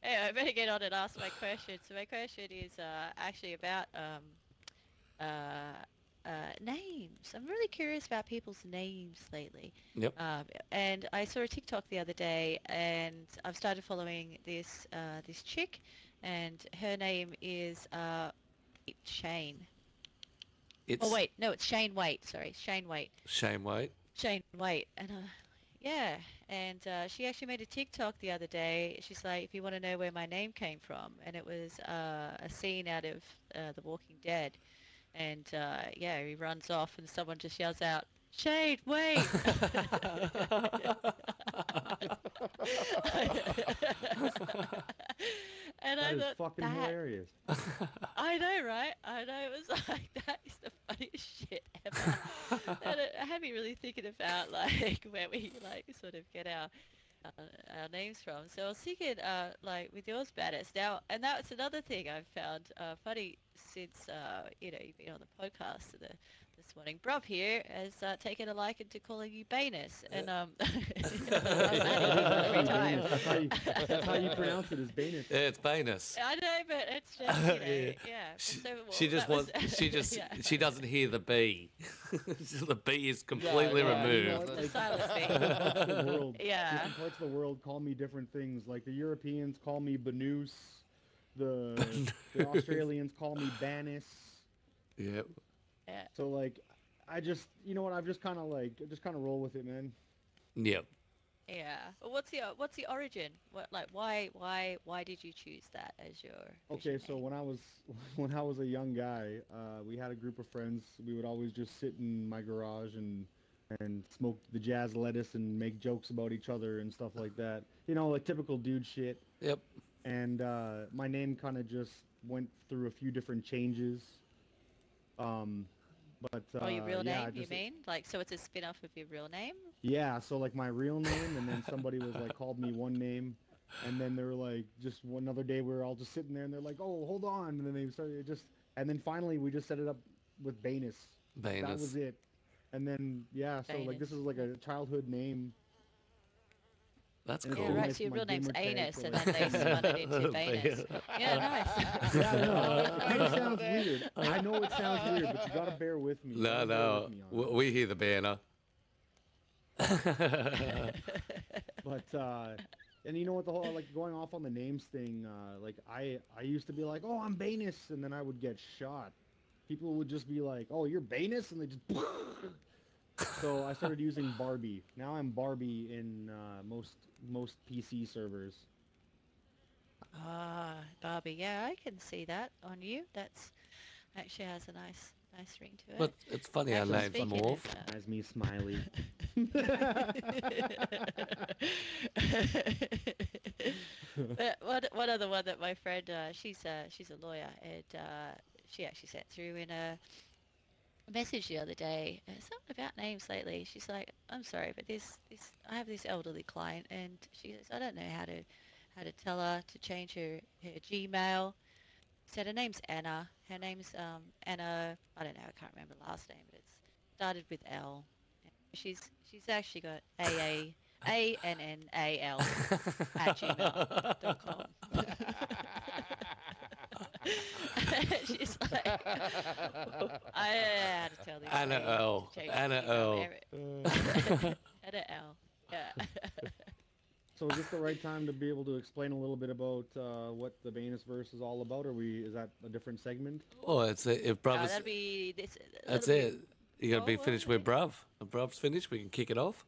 anyway, I better get on and ask my question. So my question is actually about names. I'm really curious about people's names lately. Yep. And I saw a TikTok the other day, and I've started following this chick, and her name is Shane. It's Oh wait, no, it's Shane Waite. Sorry, Shane Waite. Shane White. Shane Waite, and yeah, and she actually made a TikTok the other day. She's like, if you want to know where my name came from, and it was a scene out of The Walking Dead, and yeah, he runs off, and someone just yells out, "Shane, wait!" And That I is thought fucking that hilarious. I know, right? I know. It was like that is the funniest shit ever. And it had me really thinking about like where we like sort of get our names from. So I was thinking like with yours, Banus. Now, and that's another thing I've found funny since you know you've been on the podcast this morning. Bruv here has taken a liking to calling you Banus, and every time. That's how you pronounce it, is Banus. Yeah, it's Banus. I know, but it's just you know, yeah. She just wants. She just. yeah. She doesn't hear the B. So the B is completely yeah, removed. The silence thing. The world, Yeah. different parts of the world call me different things. Like the Europeans call me Banus, the Australians call me Banus. Yep. Yeah. So like, I just, you know what? I've just kind of roll with it, man. Yep. Yeah. But what's the origin? What like why did you choose that as your Okay, official so name? when I was a young guy, we had a group of friends. We would always just sit in my garage and smoke the jazz lettuce and make jokes about each other and stuff like that. You know, like typical dude shit. Yep. And my name kind of just went through a few different changes. But Oh, your real yeah, name, you just mean? Like, so it's a spin-off of your real name? yeah. So like my real name, and then somebody was like called me one name, and then they were like just one other day we were all just sitting there, and they're like, oh, hold on, and then they started just, and then finally we just set it up with Banus. That Banus. was it. And then yeah, so like this Banus. is like a childhood name. That's And cool. Yeah, my- right. So your my real name's gamer tag Anus, for, and like- then they spun it into Banus. Yeah, nice. Yeah, no, it sounds weird. I know it sounds weird, but you gotta bear with me. You No, gotta bear no. with me on it. We hear the banner. But and you know what, the whole like going off on the names thing, like I used to be like, oh, I'm Banus, and then I would get shot. People would just be like, oh, you're Banus, and they just so I started using Barbie. Now I'm Barbie in most PC servers. Ah, Barbie. Yeah, I can see that on you. That's actually has a nice ring to it. But it's funny how Actually, names speaking morph. of, As me, Smiley. but one other one that my friend, she's a lawyer, and she actually sent through in a message the other day, something about names lately. She's like, I'm sorry, but this I have this elderly client, and she goes, I don't know how to tell her to change her Gmail. Said her name's Anna. Her name's Anna. I don't know. I can't remember the last name, but it's started with L. She's actually got ANNAL at gmail.com. She's like, I had to tell this Anna lady L. to change Anna her email L. Anna L. Yeah. So is this the right time to be able to explain a little bit about what the Banusverse is all about, or is that a different segment? Oh, it's if brothers. That'll be this. That's that'll it. You gotta be finished with bruv. When bruv's finished, we can kick it off.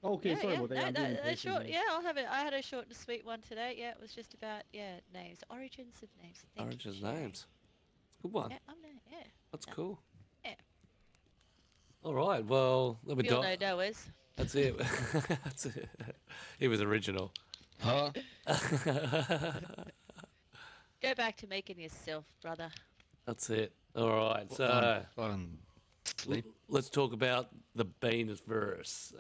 Okay, sorry about that. Yeah, I'm being That's impatient short. here. Yeah, I'll have it. I had a short and sweet one today. Yeah, it was just about names, origins of names. Thank you Origins for sharing. names. Good one. Yeah, That's no. cool. Yeah. All right. Well, let me We all know Noah's. That's it. That's it. He was original. Huh? Go back to making yourself, brother. That's it. All right. So Sleep. let's talk about the Banusverse.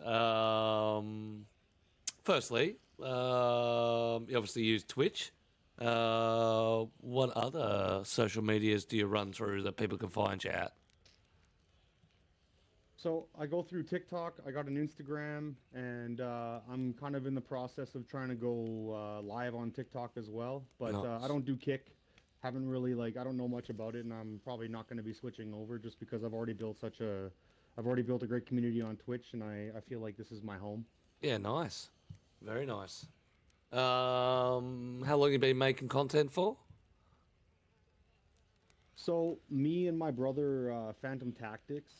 Firstly, you obviously use Twitch. What other social medias do you run through that people can find you at? So I go through TikTok, I got an Instagram, and I'm kind of in the process of trying to go live on TikTok as well. But Nice. I don't do Kick. haven't really like I don't know much about it, and I'm probably not going to be switching over just because I've already built a great community on Twitch, and I feel like this is my home. Yeah, nice. Very nice. How long you been making content for? So me and my brother Phantom Tactics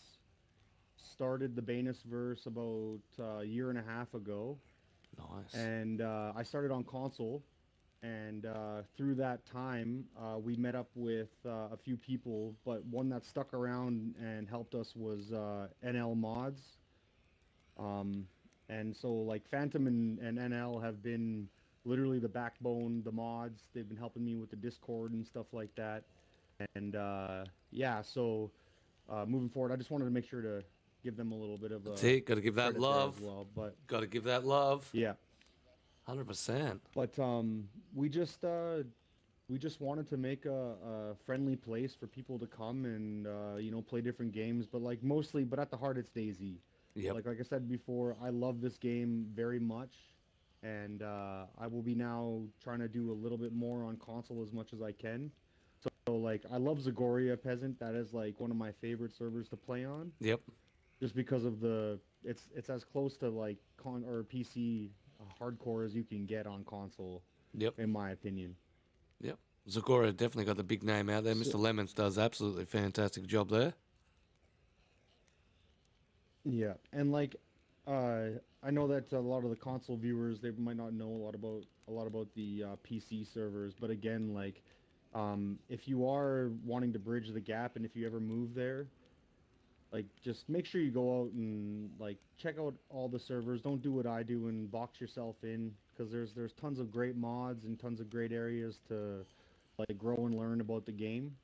started the Banusverse about a year and a half ago, Nice. and I started on console. And through that time, we met up with a few people, but one that stuck around and helped us was NL Mods. Um, and so like Phantom and NL have been literally the backbone, the mods. They've been helping me with the Discord and stuff like that. And yeah, so moving forward, I just wanted to make sure to give them a little bit of That's a it. Got to give that credit there love. as well. But Got to give that love. yeah, 100%. but we just wanted to make a friendly place for people to come and play different games, but like mostly, but at the heart, it's Daisy. Yep. Like I said before, I love this game very much, and I will be now trying to do a little bit more on console as much as I can. So like I love Zagoria Peasant. That is like one of my favorite servers to play on, Yep. just because of it's as close to like con or PC hardcore as you can get on console, Yep. in my opinion. Yep. Zagora definitely got the big name out there. Mr. Lemons does absolutely fantastic job there. Yeah, and like, I know that a lot of the console viewers they might not know a lot about the PC servers, but again, like, if you are wanting to bridge the gap, and if you ever move there, like, just make sure you go out and like check out all the servers. Don't do what I do and box yourself in, because there's tons of great mods and tons of great areas to like grow and learn about the game.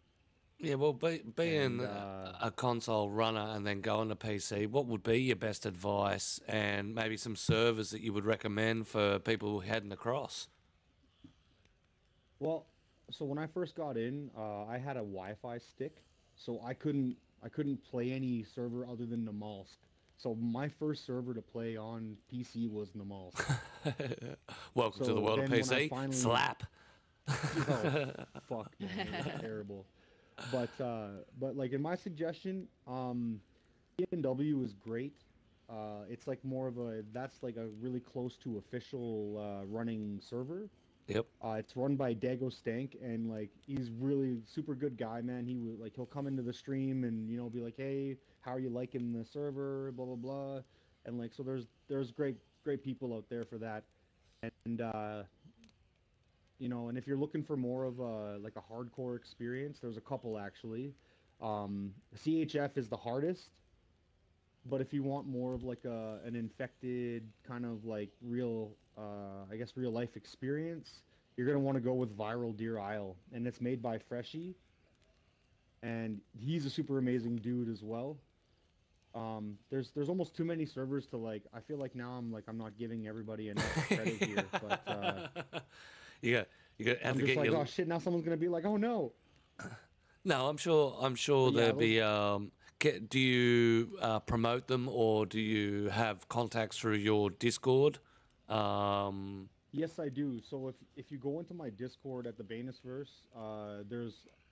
Yeah, well, being And a console runner and then going to PC, what would be your best advice and maybe some servers that you would recommend for people heading across? Well, so when I first got in, I had a Wi-Fi stick, so I couldn't play any server other than Namalsk. So my first server to play on PC was Namalsk. Welcome to the So world of then when I PC. finally Slap. oh, fuck man, it was terrible. But like in my suggestion, E&W is great. It's like more of a that's like a really close to official running server. Yep. It's run by Dago Stank, and like he's really super good guy, man. He would like he'll come into the stream and be like, hey, how are you liking the server, blah blah blah, and like so there's great people out there for that, and and if you're looking for more of a like a hardcore experience, there's a couple actually. CHF is the hardest, but if you want more of like an infected kind of like real, I guess real life experience, you're gonna want to go with Viral Deer Isle, and it's made by Freshie, and he's a super amazing dude as well. There's almost too many servers to like. I feel like now I'm not giving everybody enough credit here, but you got have I'm to just get like, your. oh shit, now someone's gonna be like, oh no. No, I'm sure But yeah, there'll be. Do you promote them or do you have contacts through your Discord? Yes, I do. So if you go into my Discord at the Banusverse,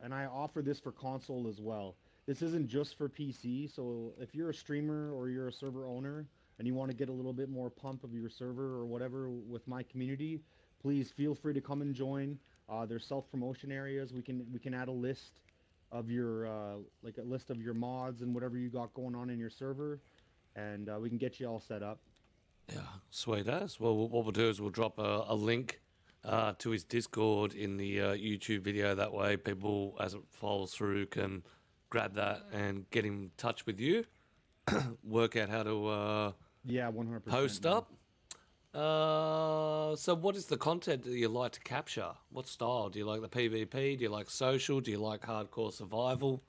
and I offer this for console as well. This isn't just for PC. So if you're a streamer or you're a server owner and you want to get a little bit more pump of your server or whatever with my community, please feel free to come and join. There's self-promotion areas. We can add a list of your like a list of your mods and whatever you got going on in your server, and we can get you all set up. Yeah, sweet as. Well, what we'll do is we'll drop a link to his Discord in the YouTube video. That way, people, as it follows through, can grab that and get in touch with you. Work out how to Yeah, 100%. post man. up. So what is the content that you like to capture? What style? Do you like the PvP? Do you like social? Do you like hardcore survival?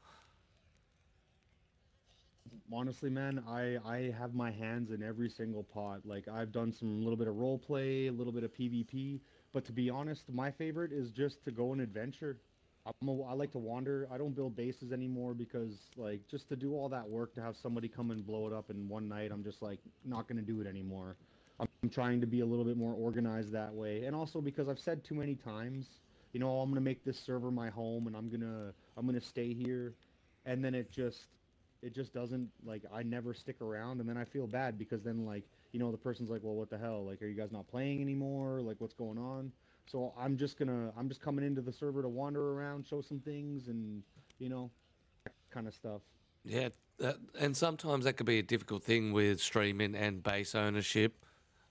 Honestly, man, I have my hands in every single pot. Like I've done some little bit of role play, a little bit of PvP, but to be honest, my favorite is just to go and adventure. I like to wander. I don't build bases anymore because like just to do all that work to have somebody come and blow it up in one night, I'm just like not going to do it anymore. I'm trying to be a little bit more organized that way. And also because I've said too many times, you know, I'm gonna make this server my home and I'm gonna stay here, and then it just doesn't, like, I never stick around, and then I feel bad because then, like, you know, the person's like, well, what the hell, like, are you guys not playing anymore, like, what's going on? So I'm just coming into the server to wander around, show some things, and, you know, that kind of stuff. Yeah, and sometimes that could be a difficult thing with streaming and base ownership.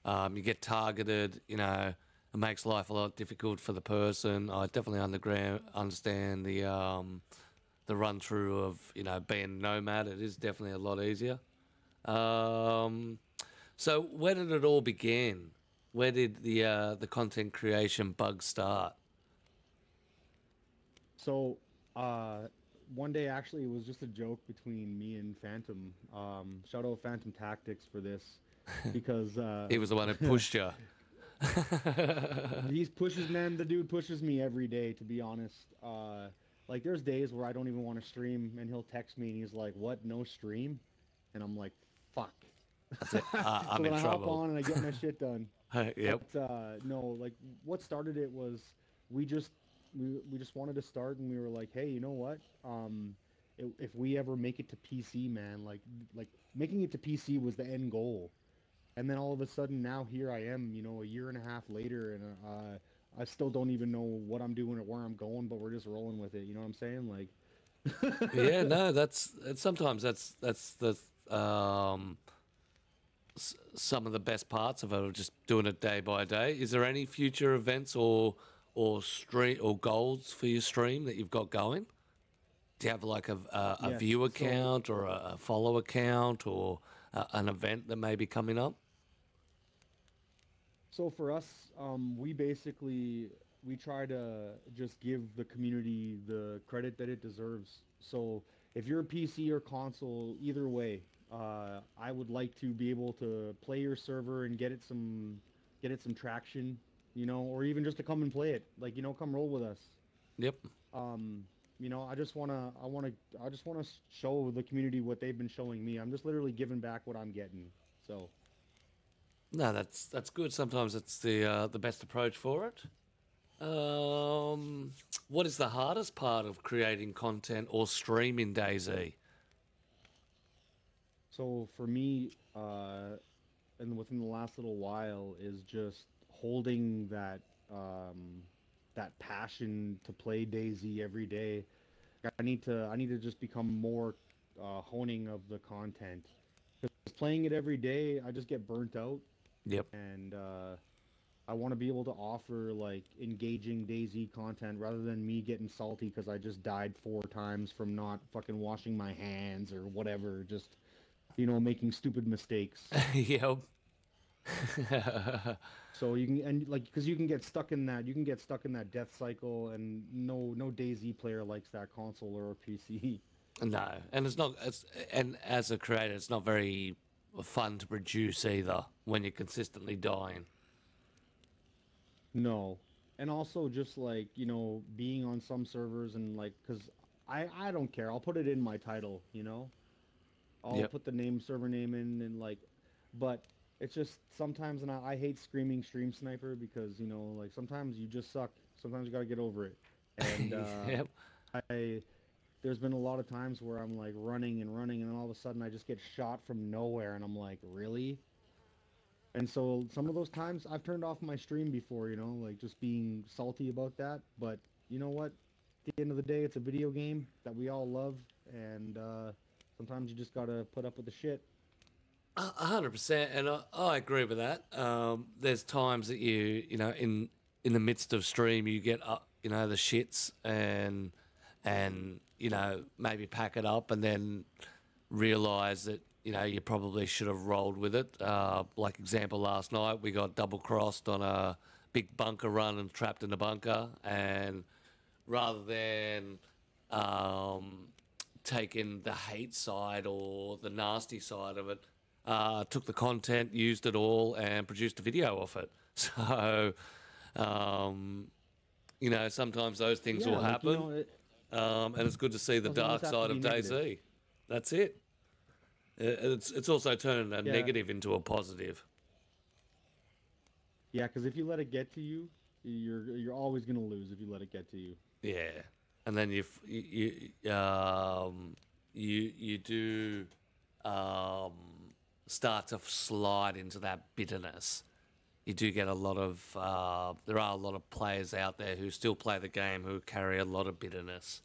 You get targeted, you know, it makes life a lot difficult for the person. I definitely understand the run through of, you know, being nomad. It is definitely a lot easier. So where did it all begin? Where did the content creation bug start? So, one day, actually, it was just a joke between me and Phantom. Shout out Phantom Tactics for this, because He was the one who pushed you. these pushes, man, the dude pushes me every day, to be honest. Like, there's days where I don't even want to stream, and he'll text me, and he's like, what, no stream? And I'm like, fuck. That's it. So I'm then in I hop trouble. on and I get my shit done. Yep. But no, like, what started it was we just we just wanted to start, and we were like, hey, you know what? If we ever make it to PC, man, like making it to PC was the end goal. And then all of a sudden, now here I am, you know, a year and a half later, and I still don't even know what I'm doing or where I'm going, but we're just rolling with it. You know what I'm saying? Like, Yeah, no, sometimes that's the some of the best parts of it, of just doing it day by day. Is there any future events or stream or goals for your stream that you've got going? Do you have like a yes. view So account or a follow account or an event that may be coming up? So for us, we basically we try to just give the community the credit that it deserves. So if you're a PC or console, either way, I would like to be able to play your server and get it some traction, you know, or even just to come and play it. Like, you know, come roll with us. Yep. Um, you know, I just wanna show the community what they've been showing me. I'm just literally giving back what I'm getting. So. No, that's good. Sometimes it's the best approach for it. What is the hardest part of creating content or streaming, DayZ? So for me, and within the last little while, is just holding that passion to play Daisy every day. I need to just become more honing of the content. Because playing it every day, I just get burnt out, Yep. and I want to be able to offer like engaging Daisy content rather than me getting salty because I just died 4 times from not fucking washing my hands or whatever. Just, you know, making stupid mistakes. Yep. So you can, and like, because you can get stuck in that death cycle, and no DayZ player likes that, console or PC. No, and it's not. And as a creator, it's not very fun to produce either when you're consistently dying. No. And also just like, you know, being on some servers and like, because I don't care. I'll put it in my title, you know? I'll Yep. put the name, server name in, and like, but it's just sometimes, and I hate screaming stream sniper because, you know, like sometimes you just suck. Sometimes you gotta get over it. And Yep. I, there's been a lot of times where I'm like running and running, and then all of a sudden I just get shot from nowhere, and I'm like, really? And so some of those times I've turned off my stream before, you know, like just being salty about that. But you know what? At the end of the day, it's a video game that we all love, and sometimes you just gotta put up with the shit. 100%, and I agree with that. There's times that you know, in the midst of stream, you get you know, the shits, and you know, maybe pack it up, and then realize that, you know, you probably should have rolled with it. Like example, last night we got double crossed on a big bunker run and trapped in a bunker, and rather than taking the hate side or the nasty side of it, took the content, used it all, and produced a video off it. So, you know, sometimes those things Yeah, will like, you happen, know, it and it's good to see the doesn't always dark have to side be of negative. DayZ. That's it. It's also turning a Yeah, negative into a positive. yeah, because if you let it get to you, you're always gonna lose if you let it get to you. Yeah, and then you do um, start to slide into that bitterness. You do get a lot of there are a lot of players out there who still play the game who carry a lot of bitterness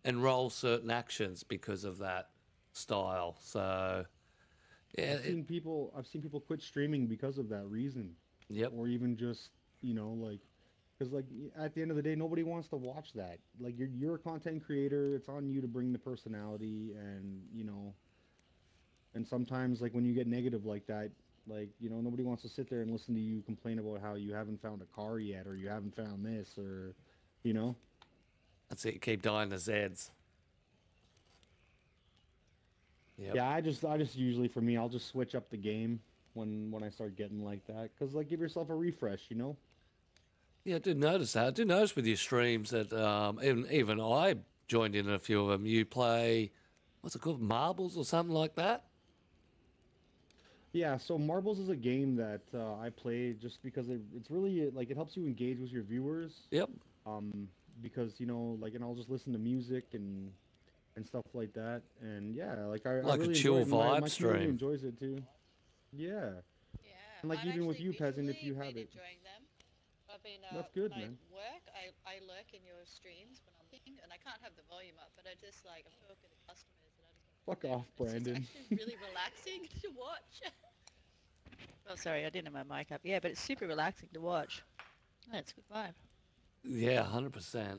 and roll certain actions because of that style. So yeah, I've seen people quit streaming because of that reason, yep, or even just like, because like at the end of the day, nobody wants to watch that. Like you're a content creator. It's on you to bring the personality, and and sometimes like when you get negative like that, like nobody wants to sit there and listen to you complain about how you haven't found a car yet, or you haven't found this, or you know. that's it. You keep dying the Zeds. Yep. Yeah, I just usually for me, I'll just switch up the game when I start getting like that, cause like give yourself a refresh. Yeah, I did notice that. I did notice with your streams that even I joined in a few of them. You play, what's it called, marbles or something like that? Yeah, so Marbles is a game that I play just because it's really like it helps you engage with your viewers. Yep. Because like, and I'll just listen to music and stuff like that, and yeah, like I Like a really chill enjoy it. My vibe community stream. enjoys it too. Yeah, Yeah, and like I'm even with actually you, Peasant, if visually you have really it, enjoying them. I've been that's good, when I man. work, I lurk in your streams when I'm eating, and I can't have the volume up, but I just like I'm talking to customers, and I just want to Fuck sit there, off, and it's just Brandon. actually really relaxing to watch. Oh, sorry, I didn't have my mic up. Yeah, but it's super relaxing to watch. Yeah, it's a good vibe. Yeah, 100%.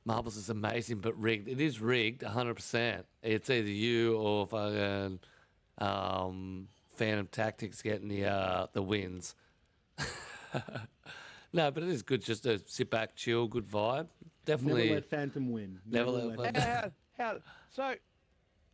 Marbles is amazing, but rigged. It is rigged, 100%. It's either you or fucking Phantom Tactics getting the wins. No, but it is good just to sit back, chill, good vibe. Never Definitely. let Phantom win. Never Never let let Phantom- him.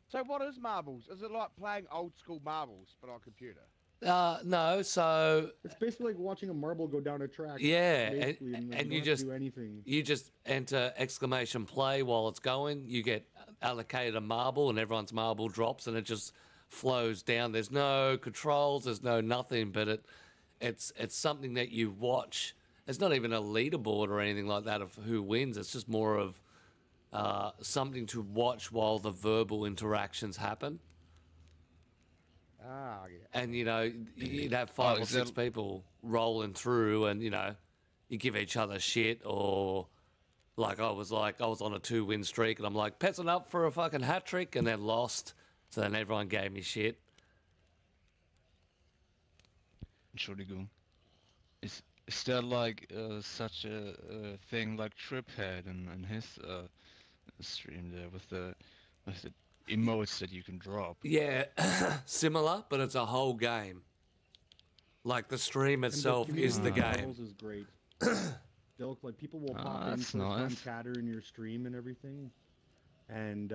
So what is marbles? Is it like playing old school marbles but on computer? No, so It's basically like watching a marble go down a track. yeah, Basically, and, like, and you you don't have just to do anything. you just enter exclamation play while it's going. You get allocated a marble, and everyone's marble drops, and it just flows down. There's no controls, there's no nothing, but it's something that you watch. It's not even a leaderboard or anything like that of who wins. It's just more of something to watch while the verbal interactions happen. Ah, yeah. And you'd have five or is six that- people rolling through, and you give each other shit, or like I was on a 2-win streak, and I'm like peasant up for a fucking hat trick, and then lost. So then everyone gave me shit. Entschuldigung. Is there like such a thing like Triphead and his stream there with the emotes that you can drop? Yeah, similar, but it's a whole game. Like the stream And itself is the community of game. Marbles is great. Like people will pop in That's first time nice. chatter in your stream and everything, and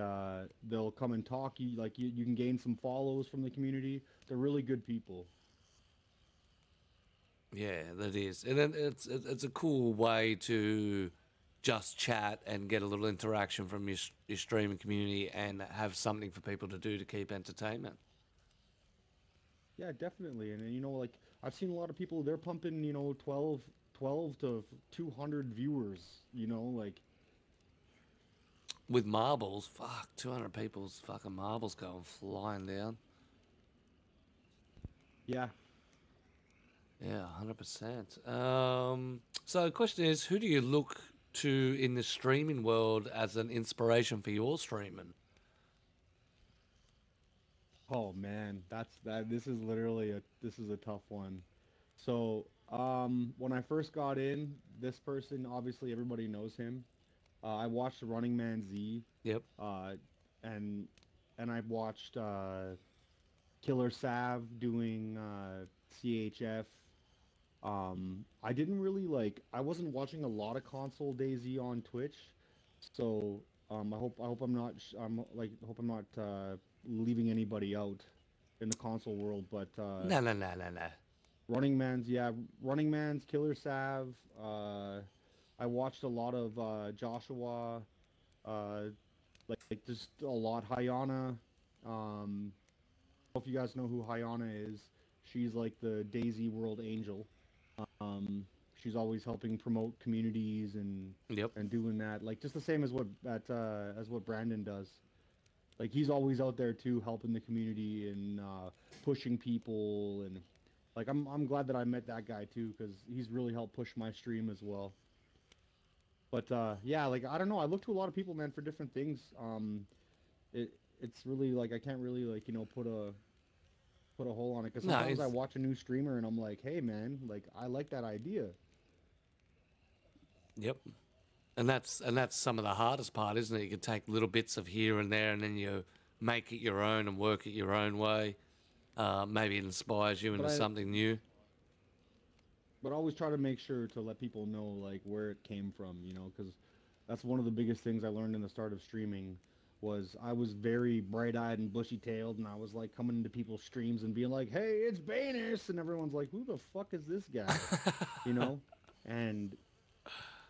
they'll come and talk. You can gain some follows from the community. They're really good people. Yeah, that is, and then it's a cool way to just chat and get a little interaction from your streaming community and have something for people to do to keep entertainment. Yeah, definitely. And like I've seen a lot of people, they're pumping 12 to 200 viewers. Like With marbles, fuck, 200 people's fucking marbles going flying down. yeah. Yeah, 100%. So the question is, who do you look to in the streaming world as an inspiration for your streaming? Oh man, this is literally this is a tough one. So, when I first got in, this person, obviously everybody knows him. I watched Running Man Z, Yep. and I've watched Killer Sav doing CHF. I didn't really I wasn't watching a lot of console DayZ on Twitch, so I hope I'm not hope I'm not leaving anybody out in the console world, but No. Running Man's Killer Sav. I watched a lot of Joshua, like just a lot Hyana. I don't know if you guys know who Hyana is. She's like the DayZ World Angel. she's always helping promote communities and Yep. doing that, like just the same as what Brandon does. Like he's always out there too, helping the community and pushing people, and like I'm glad that I met that guy too, because he's really helped push my stream as well. But yeah, like I don't know, I look to a lot of people, man, for different things. It's really like I can't really like put a hole on it, because No, sometimes I it's watch a new streamer and I'm like, hey man, like I like that idea. yep. And that's some of the hardest part, isn't it? You can take little bits of here and there, and then you make it your own and work it your own way. Maybe it inspires you into But I something new. but I always try to make sure to let people know like where it came from, because that's one of the biggest things I learned in the start of streaming. Was I was very bright-eyed and bushy-tailed, and I was like coming into people's streams and being like, "Hey, it's Banus," and everyone's like, "Who the fuck is this guy?" you know, and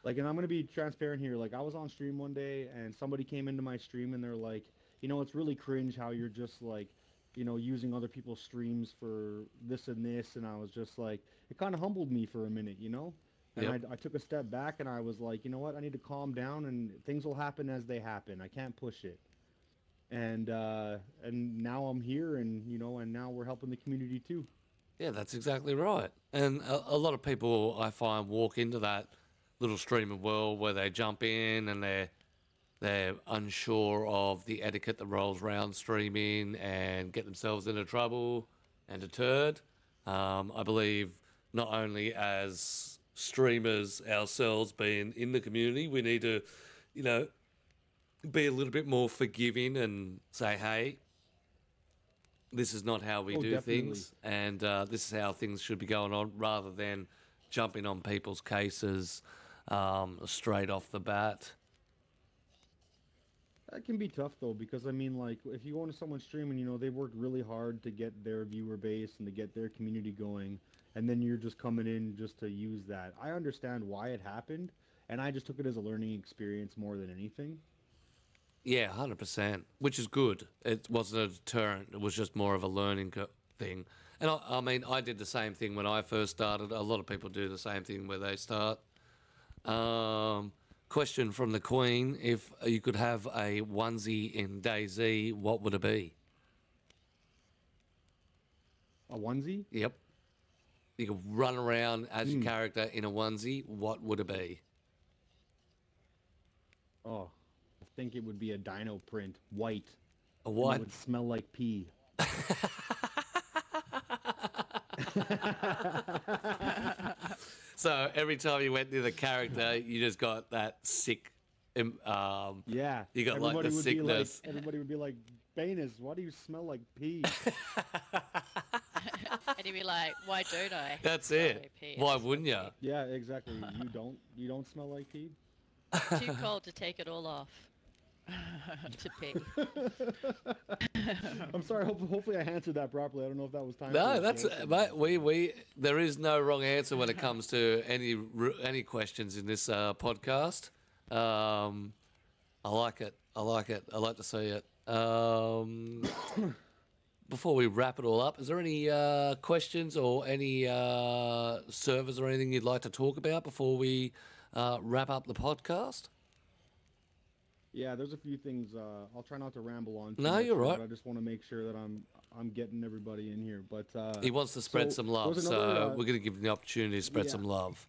like, and I'm gonna be transparent here. Like, I was on stream one day, and somebody came into my stream, and they're like, "It's really cringe how you're just like, using other people's streams for this and this," and I was just like, it kind of humbled me for a minute. And Yep. I took a step back and I was like, you know what? I need to calm down and things will happen as they happen. I can't push it. And now I'm here, and now we're helping the community too. Yeah, that's exactly right. And a lot of people I find walk into that little streamer world where they jump in and they're unsure of the etiquette that rolls around streaming and get themselves into trouble and deterred. I believe not only as streamers ourselves being in the community, we need to, be a little bit more forgiving and say, hey, this is not how we Oh, do definitely. things, and this is how things should be going on, rather than jumping on people's cases straight off the bat. That can be tough though, because I mean, like, if you go into someone's stream and they worked really hard to get their viewer base and to get their community going, and then you're just coming in just to use that. I understand why it happened, and I just took it as a learning experience more than anything. Yeah, 100%, which is good. It wasn't a deterrent. It was just more of a learning thing. And I mean, I did the same thing when I first started. A lot of people do the same thing where they start. Question from the Queen: if you could have a onesie in DayZ, what would it be? A onesie? Yep. You could run around as your Hmm. character in a onesie. What would it be? Oh, I think it would be a dino print, white. A And what? it would smell like pee. So every time you went near the character, you just got that sick. Yeah. You got like everybody the would sickness. Be like, everybody would be like, Banus, why do you smell like pee? And he'd be like, why don't I? That's Smell it. like pee? Why I smell wouldn't you? Yeah, exactly. You don't smell like pee? pee. Too cold to take it all off. To pee. I'm sorry. Hopefully I answered that properly. I don't know if that was time. No, for a that's joke or mate. not. We there is no wrong answer when it comes to any questions in this podcast. I like it. I like it. I like to see it. Before we wrap it all up, is there any questions or any servers or anything you'd like to talk about before we wrap up the podcast? Yeah, there's a few things. I'll try not to ramble on. Too No, much you're here, right. But I just want to make sure that I'm getting everybody in here. But He wants to spread so some there love, was so another, we're going to give him the opportunity to spread yeah. some love.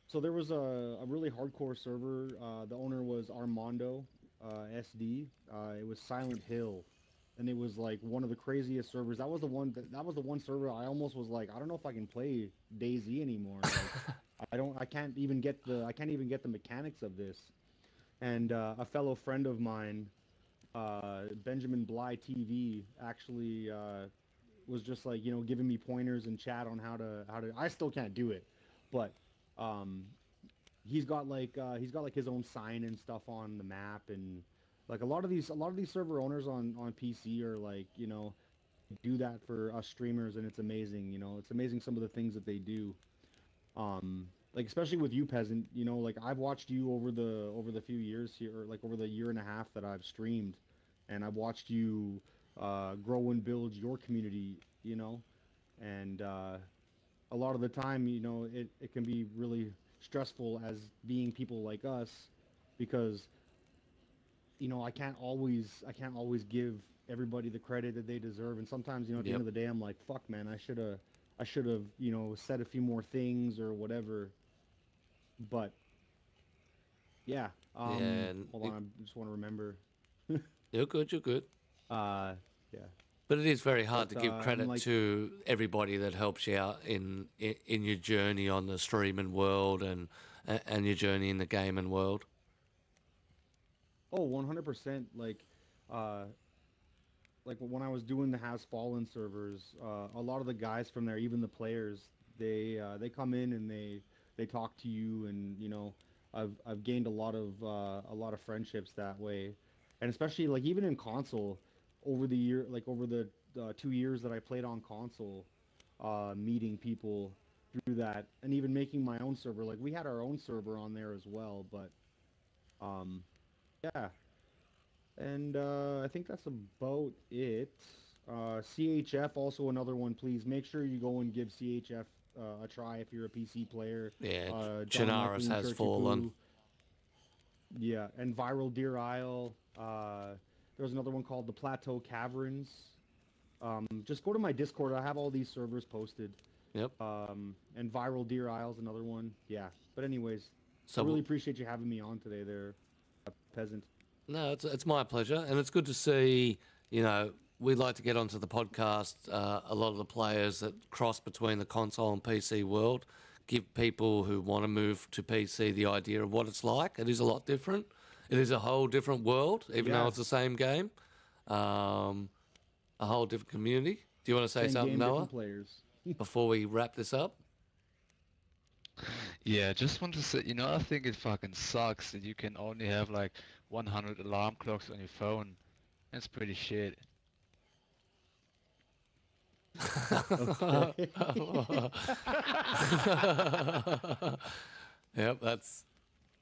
So there was a really hardcore server. The owner was Armando SD. It was Silent Hill, and it was like one of the craziest servers. That was the one server I almost was like, I don't know if I can play DayZ anymore. Like, I can't even get the mechanics of this. And a fellow friend of mine, Benjamin Bly TV, actually was just like, giving me pointers in chat on how to. I still can't do it, but he's got like his own sign and stuff on the map, and like a lot of these server owners on PC are like, do that for us streamers, and it's amazing. It's amazing some of the things that they do. Like especially with you, Peasant, like I've watched you over the few years here, or like over the year and a half that I've streamed, and I've watched you grow and build your community, and a lot of the time, you know, it can be really stressful as being people like us, because you know, I can't always give everybody the credit that they deserve, and sometimes, you know, at the Yep. end of the day, I'm like, fuck, man, I should have, you know, said a few more things or whatever. But yeah, Yeah, and hold on, I just want to remember. you're good. You're good. Uh, yeah, But it is very hard but to give I'm credit like, to everybody that helps you out in your journey on the streaming world and your journey in the gaming world. oh, 100%. Uh, like when I was doing the Has Fallen servers, a lot of the guys from there, even the players, they come in and they talk to you, and you know, I've gained a lot of friendships that way, and especially like even in console, over the 2 years that I played on console, meeting people through that, and even making my own server. Like we had our own server on there as well, but um, yeah, and I think that's about it. CHF, also another one. Please make sure you go and give CHF a try if you're a PC player. Yeah, John Chinaris Michael has Churchy fallen. Poo. Yeah, and Viral Deer Isle. There's another one called the Plateau Caverns. Just go to my Discord. I have all these servers posted. Yep. And Viral Deer Isle's another one. Yeah. But anyways, I So really appreciate you having me on today there, Peasant. no, it's my pleasure, and it's good to see. You know, we like to get onto the podcast. A lot of the players that cross between the console and PC world, give people who want to move to PC the idea of what it's like. It is a lot different. It is a whole different world, even though Yeah. it's the same game. A whole different community. Do you want to say Same something, game, Noah, different players. before we wrap this up? Yeah, just want to say, I think it fucking sucks that you can only have like 100 alarm clocks on your phone. That's pretty shit. Okay. Yep,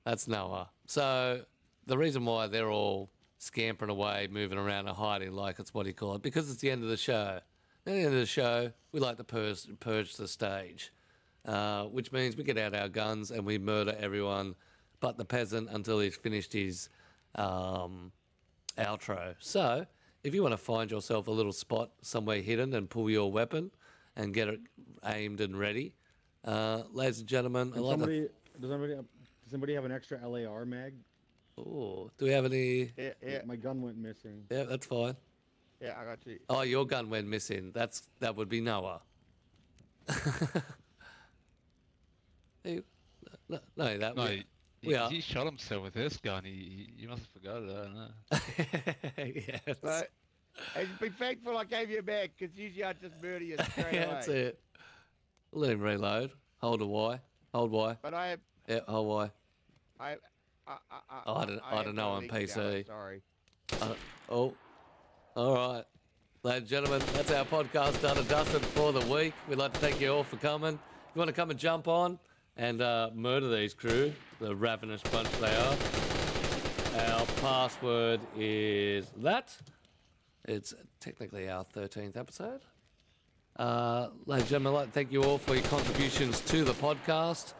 that's Noah. So the reason why they're all scampering away, moving around and hiding like it's what he called it, because it's the end of the show. At the end of the show, we like to purge the stage, which means we get out our guns and we murder everyone but the peasant until he's finished his outro. So if you want to find yourself a little spot somewhere hidden and pull your weapon and get it aimed and ready, ladies and gentlemen, I'd like to... Does anybody have an extra LAR mag? Oh, do we have any? Yeah, My gun went missing. Yeah, that's fine. yeah, I got you. Oh, your gun went missing. That would be Noah. Hey, no, that No, we, he, we are. he shot himself with his gun. You must have forgot that. Huh? Yes. But, and be thankful I gave you a mag, because usually I'd just murder you straight Yeah, away. that's it. Let him reload. Hold a Y. Hold Y. But I have, Yeah, hold Y. I I don't know on PC. Sorry. Oh, all right. Ladies and gentlemen, that's our podcast done and dusted for the week. We'd like to thank you all for coming. If you want to come and jump on and murder these crew, the ravenous bunch they are, our password is that. It's technically our 13th episode. Ladies and gentlemen, I'd like to thank you all for your contributions to the podcast.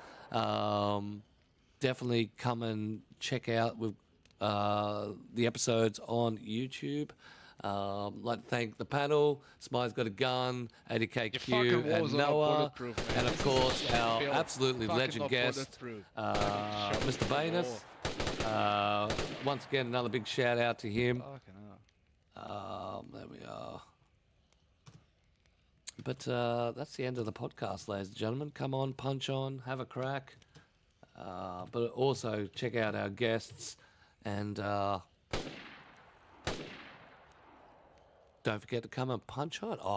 Definitely come and check out with the episodes on YouTube. Like to thank the panel, SmileysgotaGun, Your Adkcue, fucking and walls are Noah, bulletproof, man. and of This course is our filth. absolutely Fucking legend not guest, bulletproof. Mr. Banus. Once again, another big shout out to him. Fucking hell. There we are. But that's the end of the podcast, ladies and gentlemen. Come on, punch on, have a crack. But also check out our guests and don't forget to come and punch on.